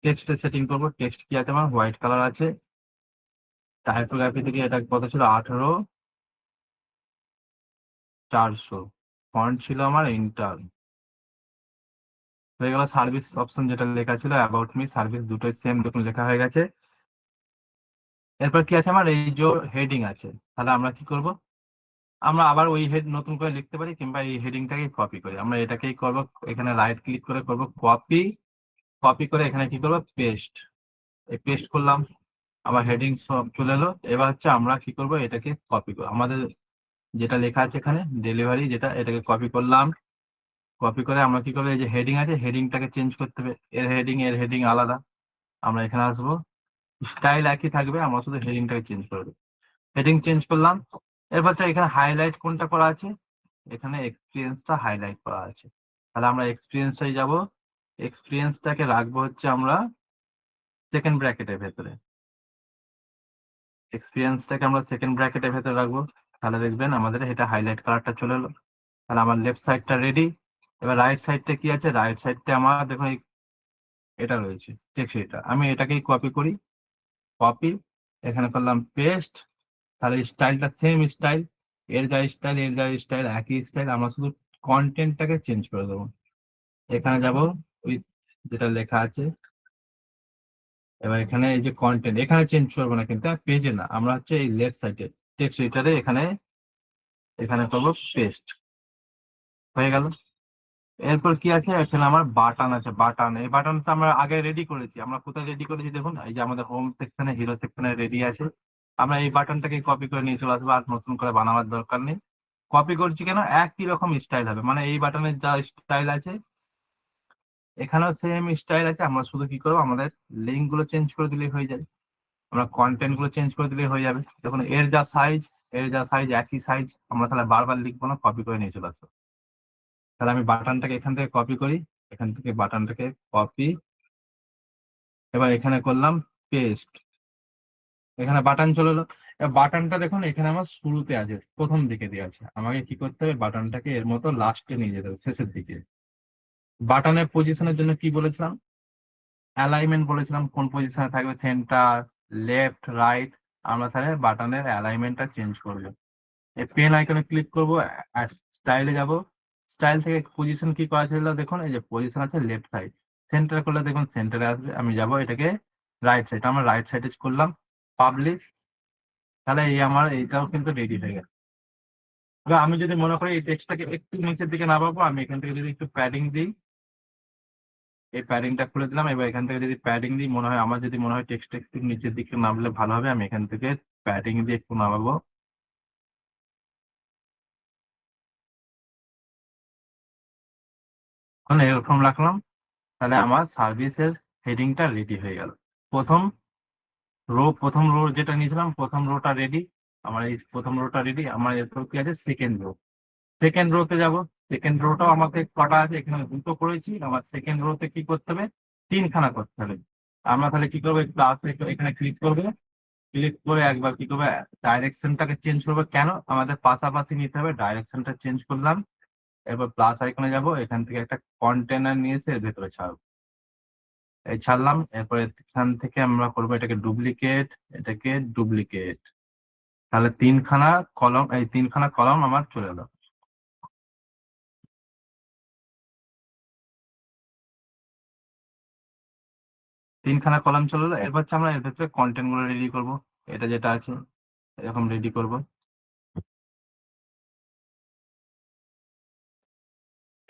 টেক্সটের সেটিং করবো। টেক্সট কি আছে, আমার হোয়াইট কালার আছে। টাইপোগ্রাফি থেকে এটা কত ছিল, 18,400। ফন্ট ছিল আমার ইন্টার। হয়ে গেল। সার্ভিস অপশন যেটা লেখা ছিল, অ্যাবাউট মি, সার্ভিস, দুটোই সেম দেখুন লেখা হয়ে গেছে। এরপর কি আছে, আমার এই যে হেডিং আছে। তাহলে আমরা কি করব, আমরা আবার ওই হেড নতুন করে লিখতে পারি, কিংবা এই হেডিংটাকে কপি করি। আমরা এটাকেই করব, এখানে রাইট ক্লিক করে করব কপি। কপি করে এখানে কি করব, পেস্ট। এই পেস্ট করলাম, আমার হেডিং সব চলে এলো। এবার হচ্ছে আমরা কি করব, এটাকে কপি করব। আমাদের যেটা লেখা আছে এখানে ডেলিভারি, যেটা, এটাকে কপি করলাম। কপি করে আমরা কি করবো, এই যে হেডিং আছে, হেডিংটাকে চেঞ্জ করতে হবে। এর হেডিং আলাদা। আমরা এখানে আসবো, স্টাইল একই থাকবে, আমরা শুধু হেডিংটাকে চেঞ্জ করবো। হেডিং চেঞ্জ করলাম। এরপর এখানে হাইলাইট কোনটা করা আছে, এখানে এক্সপিরিয়েন্সটা হাইলাইট করা আছে। তাহলে আমরা এক্সপিরিয়েন্সটাই যাব, এক্সপিরিয়েন্সটাকে রাখবো হচ্ছে আমরা সেকেন্ড ব্র্যাকেটের ভেতরে, এক্সপিরিয়েন্সটাকে আমরা সেকেন্ড ব্র্যাকেটের ভেতরে রাখবো। তাহলে দেখবেন আমাদের এটা হাইলাইট কালারটা চলে এলো। তাহলে আমার লেফট সাইডটা রেডি। এবার রাইট সাইডটা কি আছে, রাইট সাইডটা আমার দেখুন এটা রয়েছে টেক্সট, এটা আমি এটাকেই কপি করি, কপি এখানে করলাম পেস্ট। তাহলে স্টাইলটা সেম স্টাইল, এর যা স্টাইল এর যা স্টাইল একই স্টাইল, আমরা শুধু কন্টেন্টটাকে চেঞ্জ করে দেবো। এখানে যাব উইথ যেটা লেখা আছে, এবার এখানে এই যে কন্টেন্ট এখানে চেঞ্জ করবো না কিন্তু পেজে না, আমরা হচ্ছে এই লেফট সাইডে টেক্সট এডিটরে এখানে এখানে করবো পেস্ট, হয়ে গেল। এরপর কি আছে, এখানে আমার বাটন আছে, বাটন এই বাটনটা আমরা আগে রেডি করেছি। আমরা কোথায় রেডি করেছি দেখুন, এই যে আমাদের হোম সেকশনে হিরো সেকশনে রেডি আছে। আমরা এই বাটনটাকে কপি করে নিয়ে চলে আসবো, আর নতুন করে বানাবার দরকার নেই। কপি করছি কেন, একই রকম স্টাইল হবে, মানে এই বাটনের যা স্টাইল আছে এখানেও সেম স্টাইল আছে। আমরা শুধু কি করবো, আমাদের লিঙ্ক গুলো চেঞ্জ করে দিলেই হয়ে যায়, আমরা কন্টেন্ট গুলো চেঞ্জ করে দিলেই হয়ে যাবে। দেখুন এর যা সাইজ একই সাইজ, আমরা তাহলে বারবার লিখবো না, কপি করে নিয়ে চলে আসবো। তাহলে আমি বাটনটাকে এখান থেকে কপি করি, এখান থেকে বাটনটাকে কপি, এবার এখানে করলাম পেস্ট, এখানে বাটন চলে এলো। বাটনটা দেখুন এখানে আমার শুরুতে আছে, প্রথম দিকে দিয়ে আছে, আমাকে কি করতে হবে, বাটনটাকে এর মতো লাস্টে নিয়ে যেতে হবে, শেষের দিকে। বাটনের পজিশনের জন্য কি বলেছিলাম, অ্যালাইনমেন্ট বলেছিলাম, কোন পজিশনে থাকবে, সেন্টার, লেফট, রাইট। আমরা তাহলে বাটনের অ্যালাইনমেন্টটা চেঞ্জ করবো। এই পেন আইকনে ক্লিক করবো, আর স্টাইলে যাব। স্টাইল থেকে পজিশন কি করা ছিল দেখুন, এই যে পজিশন আছে লেফট সাইড, সেন্টার করলে দেখুন সেন্টারে আসবে। আমি যাব এটাকে রাইট সাইড, আমরা রাইট সাইডে করলাম, পাবলিশ। তাহলে এই আমার এইটাও কিন্তু রেডি হয়ে গেছে। এবার আমি যদি মনে করি এই টেক্সটটাকে একটু নিচের দিকে নামাবো, আমি এখান থেকে যদি একটু প্যাডিং দিই, এই প্যাডিংটা খুলে দিলাম। এবার এখান থেকে যদি প্যাডিং দিই, মনে হয় আমার যদি মনে হয় টেক্সটটা একটু নিচের দিকে নামলে ভালো হবে, আমি এখান থেকে প্যাডিং দিয়ে একটু নামাবো। মানে এরকম রাখলাম, তাহলে আমার সার্ভিসের হেডিংটা রেডি হয়ে গেল। প্রথম প্রথম রো যেটা নিয়েছিলাম, প্রথম রোটা রেডি, আমার এই প্রথম রোটা রেডি। আমার এরপর কি আছে, সেকেন্ড রো, সেকেন্ড রোতে যাব। সেকেন্ড রোটাও আমাকে কটা আছে, এখানে দুটো করেছি, আমার সেকেন্ড রোতে কি করতে হবে, তিনখানা করতে হবে। আমরা তাহলে কি করবো, প্লাস এখানে ক্লিক করবে, ক্লিক করে একবার কি করবে, ডাইরেকশনটাকে চেঞ্জ করবে, কেন আমাদের পাশাপাশি নিতে হবে, ডাইরেকশনটা চেঞ্জ করলাম। এরপর প্লাস আইকনে যাব, এখান থেকে একটা কন্টেনার নিয়ে এসে এর ভেতরে ছাড়বো, এই ছাড়লাম। এরপরে এখান থেকে আমরা করবো এটাকে ডুপ্লিকেট, এটাকে ডুপ্লিকেট। তাহলে তিনখানা কলম, এই তিনখানা কলম আমার চলে এলো। তিনখানা কলম চলে এলো। এরপর হচ্ছে আমরা এর ভেতরে কন্টেন্ট গুলো রেডি করবো, এটা যেটা আছে এরকম রেডি করব।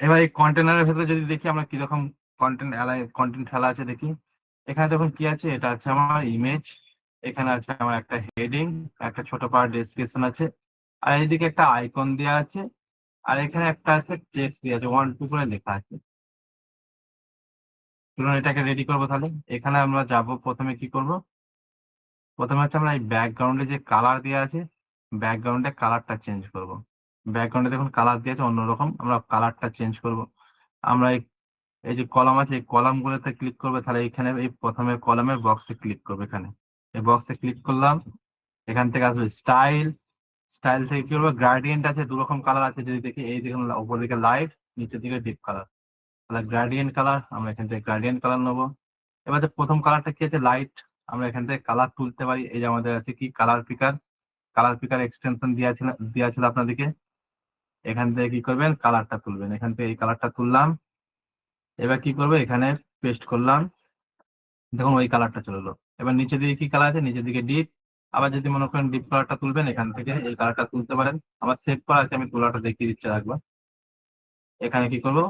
এবার এই কন্টেনারের ভেতরে যদি দেখি আমরা কিরকম কন্টেন্ট ফেলা আছে দেখি। এখানে দেখুন কি আছে, এটা আছে আমার ইমেজ, এখানে আছে আমার একটা হেডিং, একটা ছোট পার ডেসক্রিপশন আছে, আর এইদিকে একটা আইকন দেওয়া আছে, আর এখানে একটা আছে টেক্সট দেওয়া আছে, 1 2 করে লেখা আছে। চলুন এটাকে রেডি করবো। তাহলে এখানে আমরা যাব, প্রথমে কি করব, প্রথমে হচ্ছে আমরা এই ব্যাকগ্রাউন্ডে যে কালার দেওয়া আছে, ব্যাকগ্রাউন্ডে কালারটা চেঞ্জ করব। ব্যাকগ্রাউন্ডে দেখুন কালার দিয়েছে অন্যরকম, আমরা কালারটা চেঞ্জ করব। আমরা এই যে কলাম আছে, এই কলাম গুলোতে ক্লিক করবে, তাহলে এখানে এই প্রথমে কলামের বক্সে ক্লিক করবে, এখানে এই বক্সে ক্লিক করলাম। এখান থেকে আসবে স্টাইল, স্টাইল থেকে কি করবো, গ্রাডিয়েন্ট আছে, দু রকম কালার আছে যদি দেখি, এই দেখুন উপর দিকে লাইট, নিচের দিকে ডিপ কালার। তাহলে গ্রাডিয়েন্ট কালার, আমরা এখান থেকে গ্রাডিয়েন্ট কালার নেবো। এবার যে প্রথম কালারটা কি আছে, লাইট, আমরা এখান থেকে কালার তুলতে পারি। এই যে আমাদের আছে কি কালার পিকার এক্সটেনশন দেওয়া ছিল আপনাদেরকে। এখান থেকে কি করবেন, কালারটা তুলবেন, এখান থেকে এই কালারটা তুললাম। এবার কি করবো, এখানে পেস্ট করলাম, দেখুন ওই কালারটা চলে এলো। এবার নিচের দিকে কি কালার আছে, নিচের দিকে ডিপ। আবার যদি মনে করেন ডিপ কালারটা তুলবেন, এখান থেকে এই কালারটা তুলতে পারেন। আমার সেভ করা আছে, আমি তোলাটা দেখিয়ে দিচ্ছি একবার। এখানে কি করবো,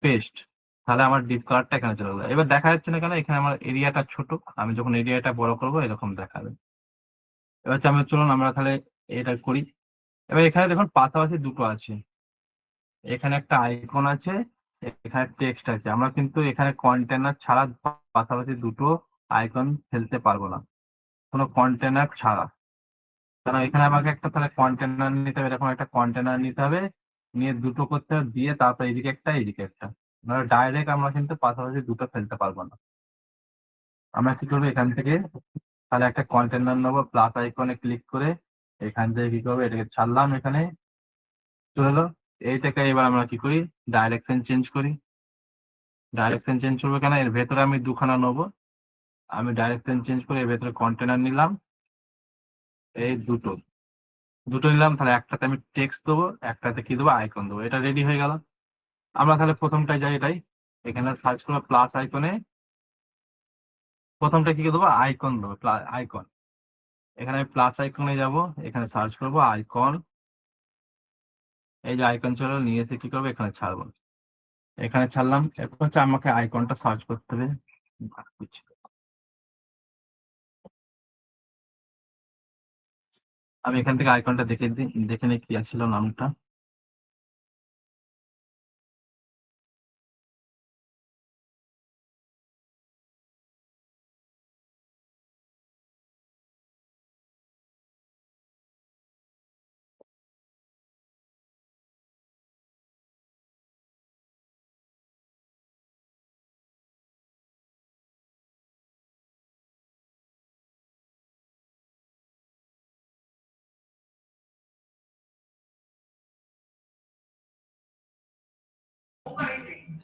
পেস্ট। তাহলে আমার ডিপ কালারটা এখানে চলে গেলো। এবার দেখা যাচ্ছে না কেন, এখানে আমার এরিয়াটা ছোট, আমি যখন এরিয়াটা বড় করবো এরকম দেখাবে। এবার হচ্ছে চলুন আমরা তাহলে এটা করি। এবার এখানে দেখুন পাশাপাশি দুটো আছে, এখানে একটা আইকন আছে, এখানে টেক্সট আছে। আমরা কিন্তু এখানে কন্টেনার ছাড়া পাশাপাশি দুটো আইকন ফেলতে পারবো না, কোনো কন্টেনার ছাড়া। কারণ এখানে আমাকে একটা তাহলে কন্টেনার নিতে হবে, এরকম একটা কন্টেনার নিতে হবে। নিয়ে দুটো করতে হবে, দিয়ে তারপর এদিকে একটা এদিকে একটা, মানে ডাইরেক্ট আমরা কিন্তু পাশাপাশি দুটো ফেলতে পারবো না। আমরা কি করবো এখান থেকে, তাহলে একটা কন্টেনার নেবো, প্লাস আইকনে ক্লিক করে এখান থেকে কি করবো, এটাকে ছাড়লাম, এখানে চলে এলো। এইটাকে এবার আমরা কি করি, ডাইরেকশন চেঞ্জ করি। ডাইরেকশন চেঞ্জ করবো কেন, এর ভেতরে আমি দুখানা নেবো। আমি ডাইরেকশন চেঞ্জ করে এর ভেতরে কন্টেনার নিলাম, এই দুটো দুটো নিলাম। তাহলে একটাতে আমি টেক্সট দেবো, একটাতে কি দেবো, আইকন দেবো। এটা রেডি হয়ে গেল। আমরা তাহলে প্রথমটায় যাই, এটাই এখানে সার্চ করবো প্লাস আইকনে, প্রথমটা কি দেবো, আইকন দেবো, আইকন। এখানে প্লাস আইকনে যাব, এখানে সার্চ করবো আইকন। এই যে আইকন চলো, নিয়ে এসে কি করবো, এখানে ছাড়বো। এখানে ছাড়লাম। এরপর হচ্ছে আমাকে আইকনটা সার্চ করতে হবে। আমি এখান থেকে আইকনটা দেখে দিই, দেখে নিই কি আসছিল নামটা।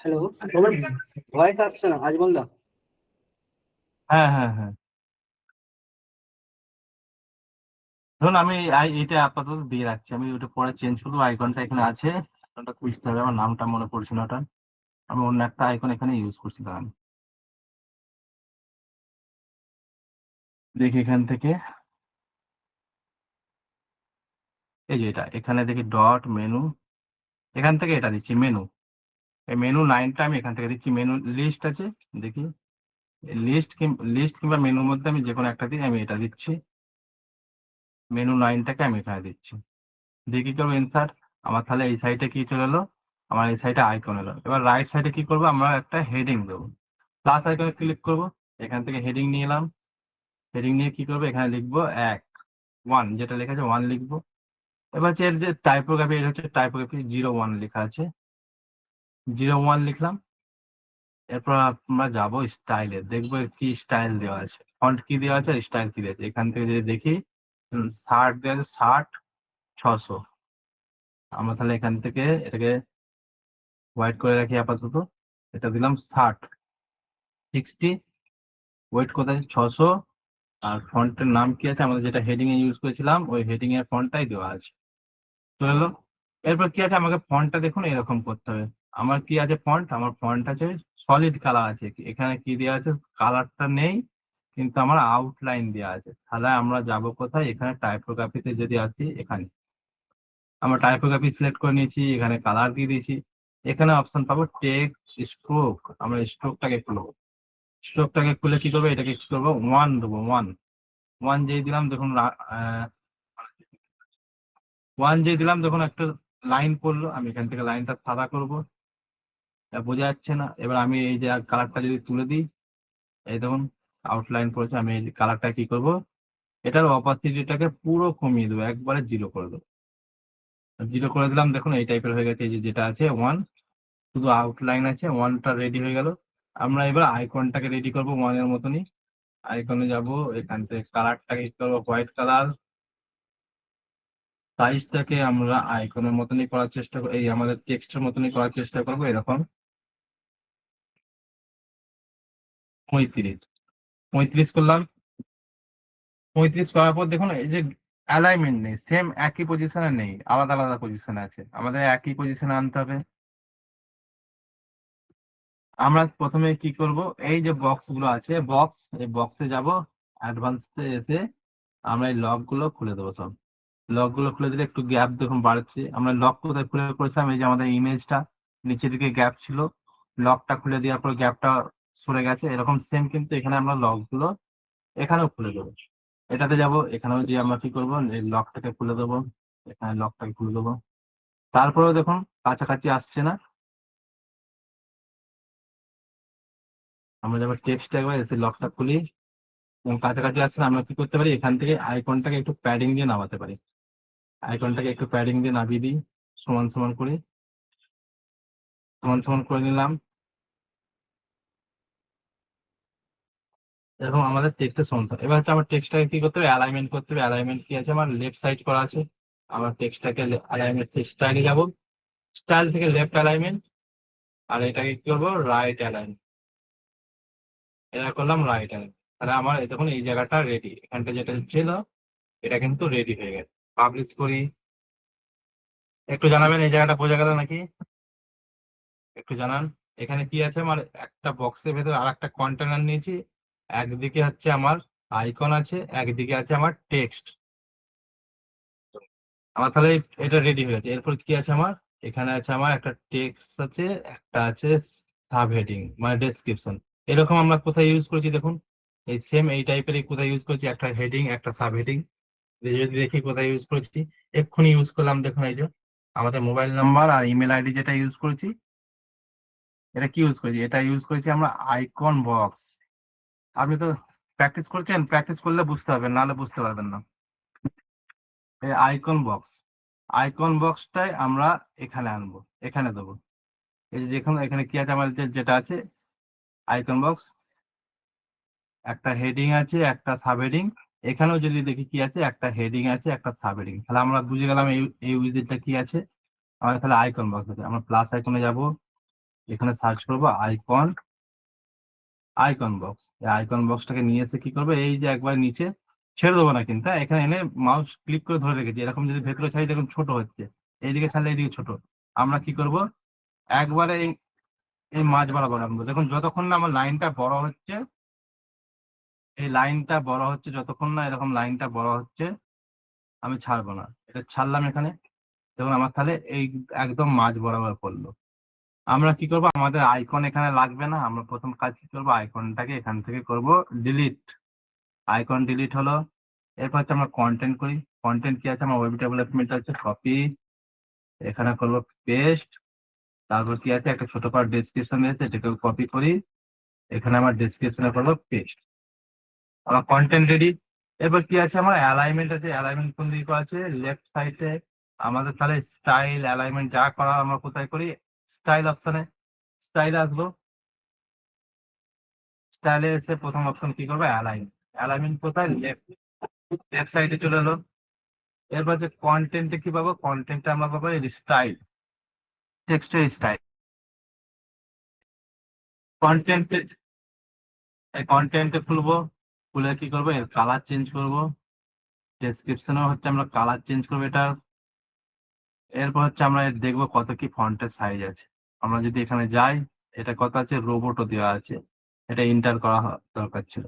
হ্যালো, তোমার ভয়েস আসছে না আজ বললাম।
হ্যাঁ হ্যাঁ হ্যাঁ, ধরুন আমি এইটা আপাতত দিয়ে রাখছি, আমি ওটা পরে চেঞ্জ করবো। আইকনটা এখানে আছে, আইকনটা খুঁজতে হবে, আমার নামটা মনে পড়ছে না ওটা। আমি অন্য একটা আইকন এখানে ইউজ করছি, দাঁড়ান দেখি এখান থেকে। এই যে এটা, এখানে দেখি ডট মেনু, এখান থেকে এটা দিচ্ছি মেনু। এই মেনু লাইনটা আমি এখান থেকে দিচ্ছি, মেনু লিস্ট আছে, দেখি লিস্ট কিংবা মেনুর মধ্যে আমি যে কোনো একটা দিই, আমি এটা দিচ্ছি। মেনু লাইনটাকে আমি এখানে দিচ্ছি, দিয়ে কি করবো, ইনসার্ট। আমার তাহলে এই সাইডে কি চলে এলো, আমার এই সাইডে আইকন এলো। এবার রাইট সাইডে কি করবো, আমরা একটা হেডিং দেবো। প্লাস আইকনে ক্লিক করবো, এখান থেকে হেডিং নিয়ে এলাম। হেডিং নিয়ে কি করবো, এখানে লিখবো 1, যেটা লেখা আছে 1 লিখবো। এবার হচ্ছে এর যে টাইপোগ্রাফি, এটা হচ্ছে টাইপোগ্রাফি 01 লেখা আছে, 01 লিখলাম। এরপর আমরা যাবো স্টাইলে, দেখবো এর কি স্টাইল দেওয়া আছে, ফন্ট কি দেওয়া আছে, স্টাইল কি দেওয়া আছে। এখান থেকে যদি দেখি 60 দেওয়া আছে, 60 600। আমরা তাহলে এখান থেকে এটাকে হোয়াইট করে রাখি আপাতত। এটা দিলাম 60 60, ওয়েট কোথায় 600। আর ফন্টের নাম কি আছে, আমাদের যেটা হেডিং এ ইউজ করেছিলাম ওই হেডিং এর ফন্টটাই দেওয়া আছে, চলে এলো। এরপর কি আছে, আমাকে ফন্টটা দেখুন এরকম করতে হবে। আমার কি আছে ফন্ট, আমার ফন্ট আছে সলিড কালার আছে, এখানে কি দেওয়া আছে, কালারটা নেই, কিন্তু আমার আউটলাইন দেওয়া আছে। তাহলে আমরা যাব কোথায়, এখানে টাইপোগ্রাফিতে যদি আসি, এখানে আমরা টাইপোগ্রাফি সিলেক্ট করে নিয়েছি, এখানে কালার দিয়ে দিয়েছি। এখানে অপশন পাবো টেক্সট স্ট্রোক, আমরা স্ট্রোকটাকে খুলবো। স্ট্রোকটাকে খুলে কি করবো, এটাকে কি করবো, 1 দেবো। 1 যেই দিলাম দেখুন, 1 যেই দিলাম দেখুন একটা লাইন পড়লো। আমি এখান থেকে লাইনটা সাদা করবো, বোঝা যাচ্ছে না। এবার আমি এই যে কালারটা যদি তুলে দিই, এই দেখুন আউটলাইন পড়েছে। আমি এই কালারটা কি করব, এটার অপাসিটিটাকে পুরো কমিয়ে দেবো, একবারে 0 করে দেবো। 0 করে দিলাম, দেখুন এই টাইপের হয়ে গেছে। এই যে যেটা আছে 1, শুধু আউটলাইন আছে, 1টা রেডি হয়ে গেল। আমরা এবার আইকনটাকে রেডি করবো 1 এর মতনই। আইকনে যাব, এখান থেকে কালারটাকে কি করবো, হোয়াইট কালার। সাইজটাকে আমরা আইকনের মতনই করার চেষ্টা করবো, এই আমাদের টেক্সটের মতনই করার চেষ্টা করবো, এরকম 35। 35 করলাম। 35 করার পর দেখুন এই যে অ্যালাইনমেন্ট নেই, সেম একই পজিশনে নেই, আলাদা আলাদা পজিশনে আছে, আমাদের একই পজিশনে আনতে হবে। আমরা প্রথমে কি করব, এই যে বক্স গুলো আছে, এই বক্সে যাব, অ্যাডভান্সে এসে আমরা এই লক গুলো খুলে দেবো সব। লক গুলো খুলে দিলে একটু গ্যাপ দেখুন বাড়ছে। আমরা লক কোথায় খুলে করেছিলাম, এই যে আমাদের ইমেজটা নিচের দিকে গ্যাপ ছিল, লকটা খুলে দেওয়ার পর গ্যাপটা সরে গেছে। এরকম সেম কিন্তু এখানে আমরা লক গুলো এখানেও খুলে দেবো। এটাতে যাব, এখানেও যে আমরা কি করবো, এই লকটাকে খুলে দেবো, এখানে লকটাকে খুলে দেবো। তারপরেও দেখুন কাছাকাছি আসছে না। আমরা যাবো টেক্সট, একবার এসে লকটা খুলি এবং কাছাকাছি আসছে না। আমরা কি করতে পারি, এখান থেকে আইকনটাকে একটু প্যাডিং দিয়ে নামাতে পারি। আইকনটাকে একটু প্যাডিং দিয়ে নামিয়ে দিই, সমান সমান করি, সমান সমান করে নিলাম। এরকম আমাদের টেক্সটের সমান সমান। এবার হচ্ছে আমার টেক্সটটাকে কি করতে হবে, অ্যালাইনমেন্ট করতে হবে। অ্যালাইনমেন্ট কি আছে, আমার লেফট সাইড করা আছে। আমার টেক্সটটাকে অ্যালাইনমেন্ট স্টাইলে যাব, স্টাইল থেকে লেফট অ্যালাইনমেন্ট, আর এটাকে কি করবো, রাইট অ্যালাইনমেন্ট। এটা করলাম রাইট অ্যালাইনমেন্ট। তাহলে আমার দেখুন এই জায়গাটা রেডি, এখানটা যেটা ছিল এটা কিন্তু রেডি হয়ে গেছে। পাবলিশ করি, একটু জানাবেন এই জায়গাটা বোঝা গেল নাকি, একটু জানান। এখানে কি আছে, আমার একটা বক্সের ভেতরে আর একটা কন্টেনার নিয়েছি। একদিকে হচ্ছে আমার আইকন আছে, একদিকে আছে আমার টেক্সট। আমার তাহলে এটা রেডি হয়ে গেছে। এরপর কি আছে আমার, এখানে আছে আমার একটা টেক্সট আছে, একটা আছে সাব হেডিং মানে ডেসক্রিপশন। এরকম আমরা কোথায় ইউজ করেছি দেখুন, এই সেম এই টাইপেরই কোথায় ইউজ করেছি, একটা হেডিং একটা সাব হেডিং। যদি দেখি কোথায় ইউজ করেছি, এক্ষুনি ইউজ করলাম। দেখুন এই যে আমাদের মোবাইল নাম্বার আর ইমেল আইডি যেটা ইউজ করেছি, এটা কি ইউজ করেছি, এটা ইউজ করেছি আমরা আইকন বক্স। আপনি তো প্র্যাকটিস করছেন, প্র্যাকটিস করলে বুঝতে পারবেন, নাহলে বুঝতে পারবেন না। এই আইকন বক্স, আইকন বক্সটাই আমরা এখানে আনবো, এখানে দেবো। এই যে দেখুন এখানে কি আছে, আমাদের যেটা আছে আইকন বক্স, একটা হেডিং আছে একটা সাব হেডিং। এখানেও যদি দেখি কি আছে, একটা হেডিং আছে একটা সাব হেডিং। তাহলে আমরা বুঝে গেলাম এই এই উইজেটটা কি আছে আমাদের। তাহলে আইকন বক্স আছে, আমরা প্লাস আইকনে যাব, এখানে সার্চ করবো আইকন, আইকন বক্স। এই আইকন বক্সটাকে নিয়ে এসে কি করবো, এই যে একবার নিচে ছেড়ে দেবো না কিন্তু, হ্যাঁ? এখানে এনে মাউস ক্লিক করে ধরে রেখেছি। এরকম যদি ভেতরে ছাড়ি দেখুন ছোট হচ্ছে, এইদিকে ছাড়লে এইদিকে ছোট। আমরা কি করব, একবারে এই এই মাঝ বরাবর আনবো। দেখুন যতক্ষণ না আমার লাইনটা বড় হচ্ছে, এই লাইনটা বড় হচ্ছে, যতক্ষণ না এরকম লাইনটা বড় হচ্ছে আমি ছাড়বো না। এটা ছাড়লাম এখানে, দেখুন আমার তাহলে এই একদম মাঝ বরাবর পড়লো। আমরা কি করব, আমাদের আইকন এখানে লাগবে না। আমরা প্রথম কাজ কি করবো, আইকনটাকে এখান থেকে করব ডিলিট। আইকন ডিলিট হলো। এরপর হচ্ছে আমরা কন্টেন্ট করি। কন্টেন্ট কি আছে, আমার ওয়েব ডেভেলপমেন্ট আছে, কপি, এখানে করব পেস্ট। তারপর কি আছে, একটা ছোট করে ডেসক্রিপশন আছে, এটাকে কপি করি, এখানে আমার ডেসক্রিপশনে করবো পেস্ট। আমার কন্টেন্ট রেডি। এরপর কি আছে, আমার অ্যালাইনমেন্ট আছে। অ্যালাইনমেন্ট কোন দিকে আছে, লেফট সাইডে। আমাদের তাহলে স্টাইল অ্যালাইনমেন্ট যা করা আমরা কোথায় করি, স্টাইল অপশনে। স্টাইলে আসবো, স্টাইলে এসে প্রথম অপশন কি করবো, অ্যালাইন। অ্যালাইনমেন্ট কোথায়, লেফট, লেফট সাইডে চলে এলো। এরপর যে কন্টেন্টে কি পাবো, কন্টেন্টে আমরা পাবো স্টাইল, টেক্সটের স্টাইল। কন্টেন্টে, এই কন্টেন্টে খুলবো, খুলে কি করবো, এর কালার চেঞ্জ করবো। ডেসক্রিপশনেও হচ্ছে আমরা কালার চেঞ্জ করবো এটা। এরপর হচ্ছে আমরা দেখবো কত কি ফন্টের সাইজ আছে। আমরা যদি এখানে যাই, এটা কত আছে, রোবটও দেওয়া আছে, এটা এন্টার করা দরকার ছিল।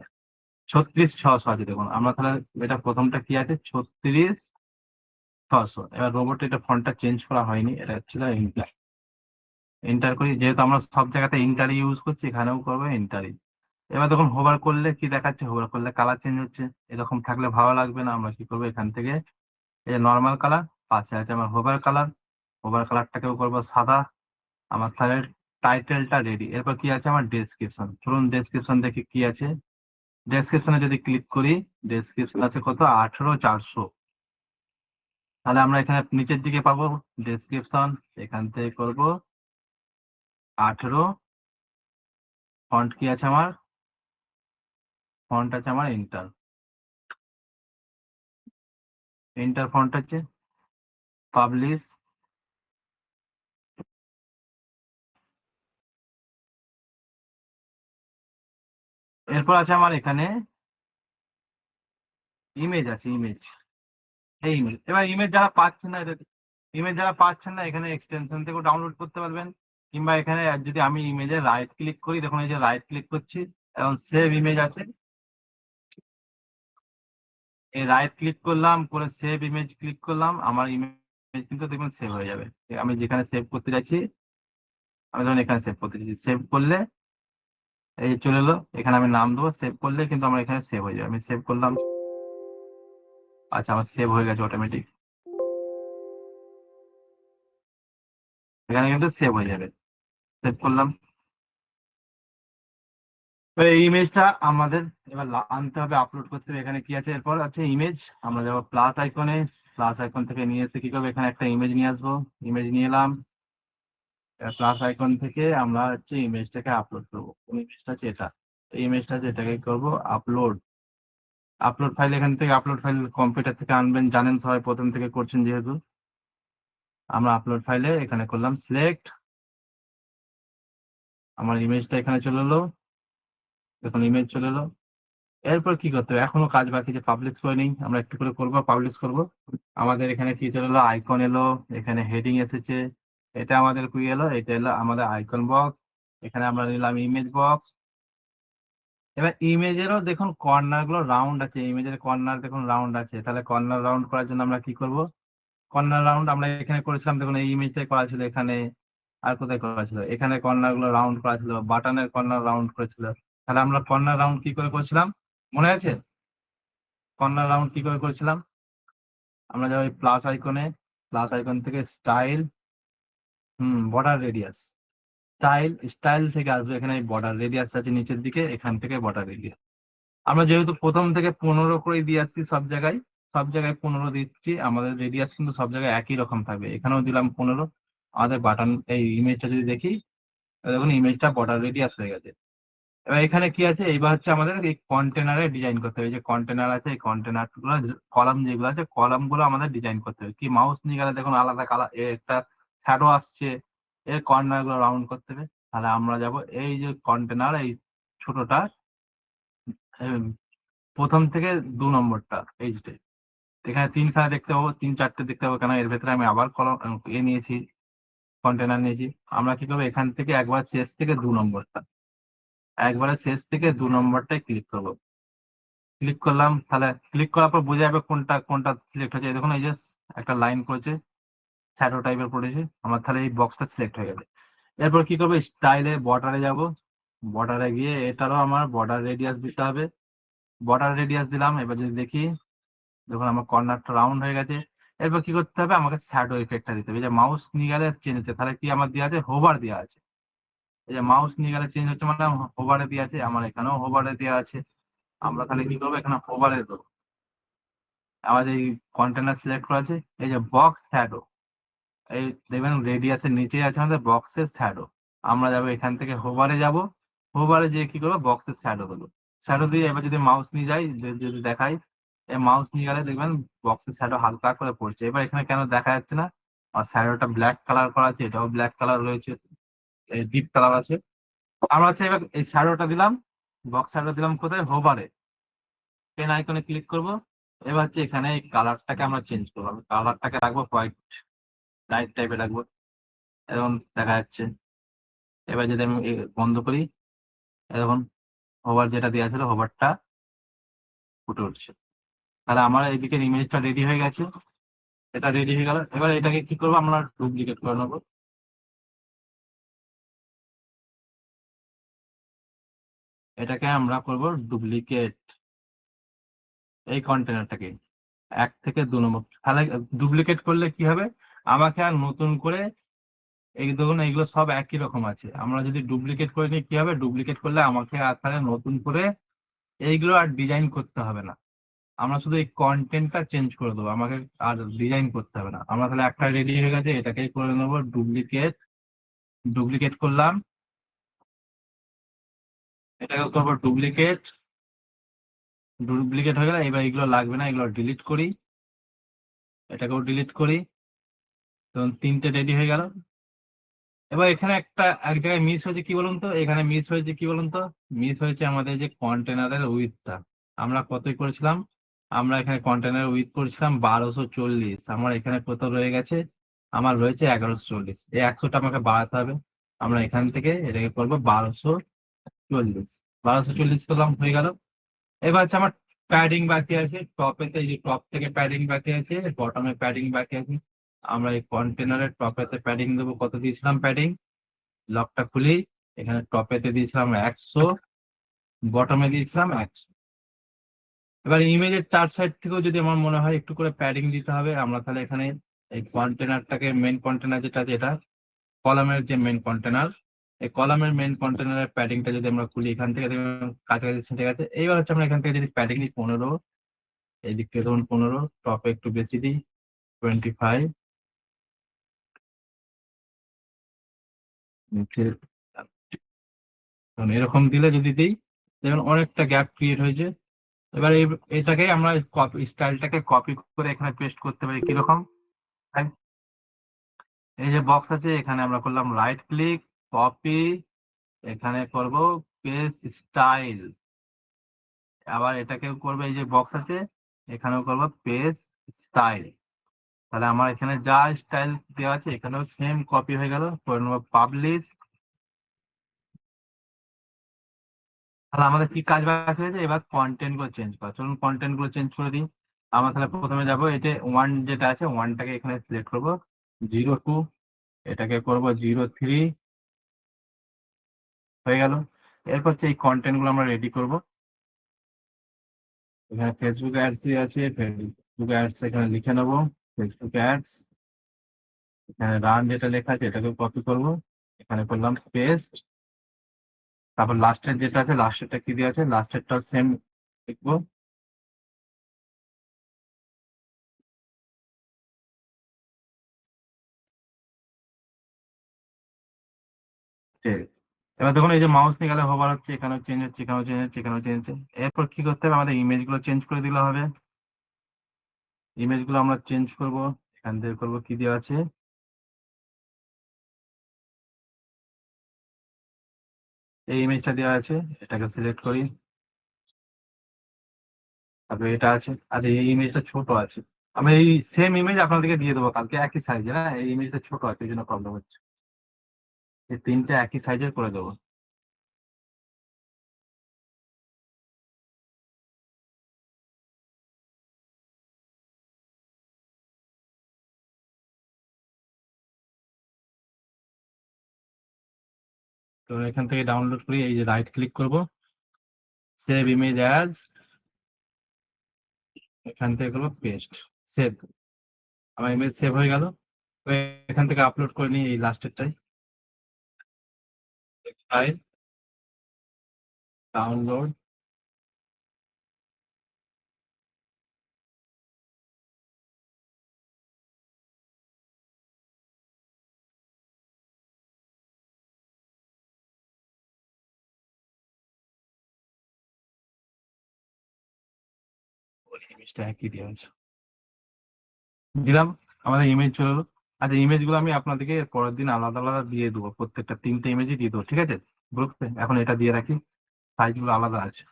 36,600 আছে দেখুন। আমরা তাহলে এটা প্রথমটা কি আছে, 36,600। এবার রোবট এটা ফন্টটা চেঞ্জ করা হয়নি, এটা ছিল এন্টার। এন্টার করি, যেহেতু আমরা সব জায়গাতে এন্টারই ইউজ করছি, এখানেও করবো এন্টারই। এবার দেখুন হোভার করলে কি দেখাচ্ছে, হোভার করলে কালার চেঞ্জ হচ্ছে। এরকম থাকলে ভালো লাগবে না, আমরা কি করবো, এখান থেকে এই যে নর্মাল কালার, পাশে আছে আমার হোভার কালার, হোভার কালারটাকেও করবো সাদা। আমার তাহলে টাইটেলটা রেডি। এরপর কি আছে, আমার ডেসক্রিপশন। চলুন ডেসক্রিপশন দেখি কি আছে। ডেসক্রিপশনে যদি ক্লিক করি, ডেসক্রিপশন আছে কত, 18,400। তাহলে আমরা এখানে নিচের দিকে পাবো ডেসক্রিপশন, এখান থেকে করব 18। ফন্ট কি আছে আমার, ফন্ট আছে আমার ইন্টার, ইন্টার ফন্ট আছে। পাবলিশ, এরপর আছে আমার এখানে ইমেজ আছে, ইমেজ, এই ইমেজ। এবার ইমেজ যারা পাচ্ছেন না, ইমেজ যারা পাচ্ছেন না, এখানে এক্সটেনশন থেকেও ডাউনলোড করতে পারবেন। কিংবা এখানে যদি আমি ইমেজে রাইট ক্লিক করি, দেখুন এই যে রাইট ক্লিক করছি, এবং সেভ ইমেজ আছে, এই রাইট ক্লিক করলাম, করে সেভ ইমেজ ক্লিক করলাম, আমার ইমেজ কিন্তু দেখুন সেভ হয়ে যাবে। আমি যেখানে সেভ করতে যাচ্ছি, আমি ধরুন এখানে সেভ করতে চাইছি, সেভ করলে এই যে চলে এলো, এখানে আমি নাম দেবো, সেভ করলে কিন্তু আমার এখানে সেভ হয়ে যাবে। আমি সেভ করলাম, আচ্ছা আমার সেভ হয়ে গেছে অটোমেটিক, এখানে কিন্তু সেভ হয়ে যাবে। সেভ করলাম। এবার এই ইমেজটা আমাদের এবার আনতে হবে, আপলোড করতে হবে। এখানে কি আছে, এরপর আছে ইমেজ, আমরা যাবো প্লাস আইকনে, প্লাস আইকন থেকে নিয়ে এসে কি করবো, এখানে একটা ইমেজ নিয়ে আসবো, ইমেজ নিয়ে এলাম। প্লাস আইকন থেকে আমরা হচ্ছে ইমেজটাকে আপলোড করবো। কোন ইমেজটা আছে এটা, এই ইমেজটা আছে এটাকে করবো আপলোড। আপলোড ফাইল, এখান থেকে আপলোড ফাইল কম্পিউটার থেকে আনবেন, জানেন সবাই, প্রথম থেকে করছেন যেহেতু। আমরা আপলোড ফাইলে এখানে করলাম সিলেক্ট, আমার ইমেজটা এখানে চলে এলো, দেখুন ইমেজ চলে এলো। এরপর কি করতে হবে, এখনো কাজ বাকি, যে পাবলিশ করে নিই, আমরা একটু করে করবো, পাবলিশ করব। আমাদের এখানে কি চলে এলো, আইকন এলো, এখানে হেডিং এসেছে, এটা আমাদের কি এলো, এটা এলো আমাদের আইকন বক্স। এখানে আমরা নিলাম ইমেজ বক্স। এবার ইমেজেরও দেখুন কর্নার গুলো রাউন্ড আছে, ইমেজের কর্নার দেখুন রাউন্ড আছে, তাহলে কর্নার রাউন্ড করার জন্য আমরা কি করব, কর্নার রাউন্ড আমরা এখানে করেছিলাম, দেখুন এই ইমেজটাই করা ছিল এখানে, আর কোথায় করা ছিল, এখানে কর্নার গুলো রাউন্ড করা ছিল, বাটনের কর্নার রাউন্ড করেছিল। তাহলে আমরা কর্নার রাউন্ড কি করে করেছিলাম, মনে আছে কর্নার রাউন্ড কি করে করেছিলাম, আমরা যাবো প্লাস আইকনে, প্লাস আইকন থেকে style, border radius, style, style থেকে আসবে, এখানে বর্ডার রেডিয়াস আছে নিচের দিকে, এখান থেকে বর্ডার রেডিয়াস। আমরা যেহেতু প্রথম থেকে 15 করে দিয়ে আসছি, সব জায়গায় 15 দিচ্ছি, আমাদের রেডিয়াস কিন্তু সব জায়গায় একই রকম থাকবে, এখানেও দিলাম 15। আমাদের বাটন, এই ইমেজটা যদি দেখি, দেখুন ইমেজটা বর্ডার রেডিয়াস হয়ে গেছে। এবার এখানে কি আছে, এইবার হচ্ছে আমাদের এই কন্টেনারে ডিজাইন করতে হবে, যে কন্টেনার আছে এই কন্টেনার গুলো, কলাম যেগুলো আছে কলাম গুলো আমাদের ডিজাইন করতে হবে। কি মাউস নিয়ে গেলে দেখুন আলাদা কালার, একটা শ্যাডো আসছে, এর কর্নার গুলো রাউন্ড করতে হবে। তাহলে আমরা যাব এই যে কন্টেনার, এই ছোটটা, প্রথম থেকে 2 নম্বরটা, এই যে এখানে 3খানা দেখতে পাবো, 3-4টে দেখতে পাবো, কেন এর ভেতরে আমি আবার কলম নিয়েছি, কন্টেনার নিয়েছি। আমরা কি করবো, এখান থেকে একবার শেষ থেকে 2 নম্বরটা, একবারে শেষ থেকে 2 নম্বরটায় ক্লিক করবো। ক্লিক করলাম, তাহলে ক্লিক করার পর বোঝা যাবে কোনটা কোনটা সিলেক্ট হয়েছে। দেখুন এই যে একটা লাইন করেছে, শ্যাডো টাইপের পড়েছে আমার, তাহলে এই বক্সটা সিলেক্ট হয়ে গেছে। এরপর কি করবো, স্টাইলে বর্ডারে যাব, বর্ডারে গিয়ে এটারও আমার বর্ডার রেডিয়াস দিতে হবে, বর্ডার রেডিয়াস দিলাম। এবার যদি দেখি, দেখুন আমার কর্নারটা রাউন্ড হয়ে গেছে। এরপর কি করতে হবে, আমাকে শ্যাডো ইফেক্টটা দিতে হবে, এই যে মাউস নিয়ে গেলে চেঞ্জ হচ্ছে, তাহলে কি আমার দেওয়া আছে, হোভার দেওয়া আছে, এই যে মাউস নিয়ে গেলে চেঞ্জ হচ্ছে মানে হোভারে দেওয়া আছে, আমার এখানেও হোভারে দেওয়া আছে। আমরা তাহলে কি করবো, এখানে হোভারে দেবো। আমাদের এই কন্টেনার সিলেক্ট করা আছে, এই যে বক্স শ্যাডো, এই দেখবেন রেডিয়াসের নিচে আছে আমাদের বক্সের শ্যাডো। আমরা যাবো এখান থেকে হোভারে যাব, হোভারে যেয়ে কি করবো, বক্সের শ্যাডো দেবো। শ্যাডো দিয়ে এবার যদি মাউস নিয়ে যাই, যদি দেখাই, এই মাউস নিয়ে গেলে দেখবেন বক্সের শ্যাডো হালকা করে পড়ছে। এবার এখানে কেন দেখা যাচ্ছে না, আর শ্যাডোটা ব্ল্যাক কালার করা আছে, এটাও ব্ল্যাক কালার রয়েছে, এই ডিপ কালার আছে। আমরা হচ্ছে এবার এই শ্যাডোটা দিলাম, বক্স শ্যাডো দিলাম কোথায়, হোভারে, পেন আইকনে ক্লিক করব। এবার হচ্ছে এখানে এই কালারটাকে আমরা চেঞ্জ করবো, আমি কালারটাকে রাখবো হোয়াইট, লাইট টাইপের রাখবো, এরকম দেখা যাচ্ছে। এবার যদি আমি বন্ধ করি, এরকম হোভার যেটা দেওয়া ছিল হোভারটা ফুটে উঠছে। তাহলে আমার এইদিকের ইমেজটা রেডি হয়ে গেছে, এটা রেডি হয়ে গেল। এবার এটাকে কি করবো, আমরা ডুপ্লিকেট করে নেবো। এটাকে আমরা করব ডুপ্লিকেট, এই কন্টেনারটাকে 1 থেকে 2 নম্বর। তাহলে ডুপ্লিকেট করলে কি হবে, আমাকে আর নতুন করে, এই দেখুন এইগুলো সব একই রকম আছে, আমরা যদি ডুপ্লিকেট করে নিই কি হবে, ডুপ্লিকেট করলে আমাকে আর তাহলে নতুন করে এইগুলো আর ডিজাইন করতে হবে না, আমরা শুধু এই কন্টেন্টটা চেঞ্জ করে দেবো, আমাকে আর ডিজাইন করতে হবে না। আমরা তাহলে একটা রেডি হয়ে গেছে, এটাকেই করে নেবো ডুপ্লিকেট, ডুপ্লিকেট করলাম, এটাকে করবো ডুপ্লিকেট, ডুপ্লিকেট হয়ে গেল। এবার এগুলো লাগবে না, এগুলো ডিলিট করি, এটাকেও ডিলিট করি, তখন 3টে রেডি হয়ে গেল। এবার এখানে এক জায়গায় মিস হয়েছে কি বলুন তো, এখানে মিস হয়েছে কি বলুন তো, মিস হয়েছে আমাদের যে কন্টেনারের উইথটা, আমরা কতই করেছিলাম, আমরা এখানে কন্টেনার উইথ করেছিলাম 1240, আমার এখানে কত রয়ে গেছে, আমার রয়েছে 1140, এই 100টা আমাকে বাড়াতে হবে। আমরা এখান থেকে এটাকে করবো 1240, 1240 করলাম, হয়ে গেল। এবার হচ্ছে আমার প্যাডিং বাকি আছে, টপেতে এই যে টপ থেকে প্যাডিং বাকি আছে, বটমে প্যাডিং বাকি আছে। আমরা এই কন্টেনারের টপেতে প্যাডিং দেবো, কত দিয়েছিলাম প্যাডিং, লকটা খুলি, এখানে টপেতে দিয়েছিলাম 100, বটমে দিয়েছিলাম 100। এবার ইমেজের 4 সাইড থেকেও যদি আমার মনে হয় একটু করে প্যাডিং দিতে হবে, আমরা তাহলে এখানে এই কন্টেনারটাকে, মেন কন্টেনার যেটা, যেটা কলামের যে মেন কন্টেনার, এই কলামের মেন কন্টেনারের প্যাডিংটা যদি আমরা খুলি, এখান থেকে দেখবেন কাছাকাছি ছেটে গেছে। এইবার হচ্ছে আমরা এখান থেকে যদি প্যাডিং দিই 15, এই দিক থেকে ধরুন 15, টপে একটু বেশি দিই, 25 নিচে এরকম দিলে যদি দিই যেমন অনেকটা গ্যাপ ক্রিয়েট হয়েছে। এবার এটাকে আমরা কপি স্টাইলটাকে কপি করে এখানে পেস্ট করতে পারি কিরকম, এই যে বক্স আছে এখানে আমরা করলাম রাইট ক্লিক, কপি, এখানে করব পেস্ট স্টাইল, আবার এটাকেও করবো, এই যে বক্স আছে এখানেও করবো পেস্ট স্টাইল। তাহলে আমার এখানে যা স্টাইল দেওয়া আছে এখানেও সেম কপি হয়ে গেল। করে নেবো পাবলিশ। তাহলে আমাদের কি কাজ বাকি হয়েছে, এবার কন্টেন্ট গুলো চেঞ্জ করা। চলুন কন্টেন্ট গুলো চেঞ্জ করে দিই। আমরা তাহলে প্রথমে যাবো, এটা 1 যেটা আছে 1টাকে এখানে সিলেক্ট করবো, 02 এটাকে করবো 03 হয়ে গেল। এরপর হচ্ছে এই কন্টেন্ট গুলো আমরা রেডি করব। এখানে ফেসবুক অ্যাডস আছে, ফেসবুক অ্যাডস এখানে লিখে নেবো, ফেসবুক অ্যাডস, এখানে রান যেটা লেখা আছে এটাকে কপি করব, এখানে করলাম পেস্ট। তারপর লাস্টের যেটা আছে লাস্টেরটা কি দিয়ে আছে, লাস্টেরটা সেম লিখবো, save। এবার দেখুন এই যে মাউস নিয়ে গেলে হোভার হচ্ছে, এখানেও চেঞ্জ হচ্ছে, এখানেও চেঞ্জ হচ্ছে, এখানেও চেঞ্জ হচ্ছে। এরপর কি করতে হবে, আমাদের ইমেজ গুলো চেঞ্জ করে দিলে হবে। ইমেজ গুলো আমরা চেঞ্জ করব, এখান থেকে করবো কি দেওয়া আছে, এই ইমেজটা দেওয়া আছে, এটাকে সিলেক্ট করি। তারপরে এটা আছে, আর এই ইমেজটা ছোট আছে। আমি এই সেম ইমেজ আপনাদেরকে দিয়ে দেবো কালকে, একই সাইজে, না এই ইমেজটা ছোট আছে এই জন্য প্রবলেম হচ্ছে। এই তিনটা একই সাইজের করে দেবো। তো এখান থেকে ডাউনলোড করি, এই যে রাইট ক্লিক করব, সেভ ইমেজ অ্যাজ, এখান থেকে করবো পেস্ট, সেভ। আমার ইমেজ সেভ হয়ে গেল। তো এখান থেকে আপলোড করে নিই এই লাস্টেরটাই, ফাইল, ডাউনলোড, ইমেজটা একই দিয়ে আছে, দিলাম, আমাদের ইমেজ চলে এলো। আচ্ছা ইমেজ গুলো আমি আপনাদেরকে পরের দিন আলাদা আলাদা দিয়ে দেবো, প্রত্যেকটা 3টে ইমেজই দিয়ে দেবো, ঠিক আছে গ্রুপে। এখন এটা দিয়ে রাখি, সাইজ গুলো আলাদা আছে।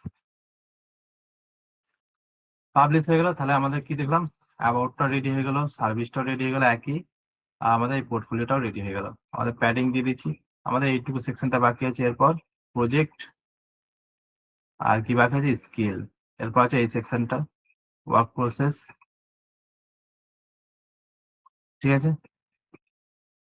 পাবলিশ হয়ে গেল। তাহলে আমাদের কি দেখলাম, অ্যাবাউটটা রেডি হয়ে গেল, সার্ভিসটাও রেডি হয়ে গেল একই, আর আমাদের এই পোর্টফোলিওটাও রেডি হয়ে গেল। আমাদের প্যাডিং দিয়ে দিচ্ছি। আমাদের এইটুকু সেকশনটা বাকি আছে, এরপর প্রজেক্ট, আর কি বাকি আছে স্কিল, এরপর আছে এই সেকশনটা ওয়ার্ক প্রসেস, ঠিক আছে।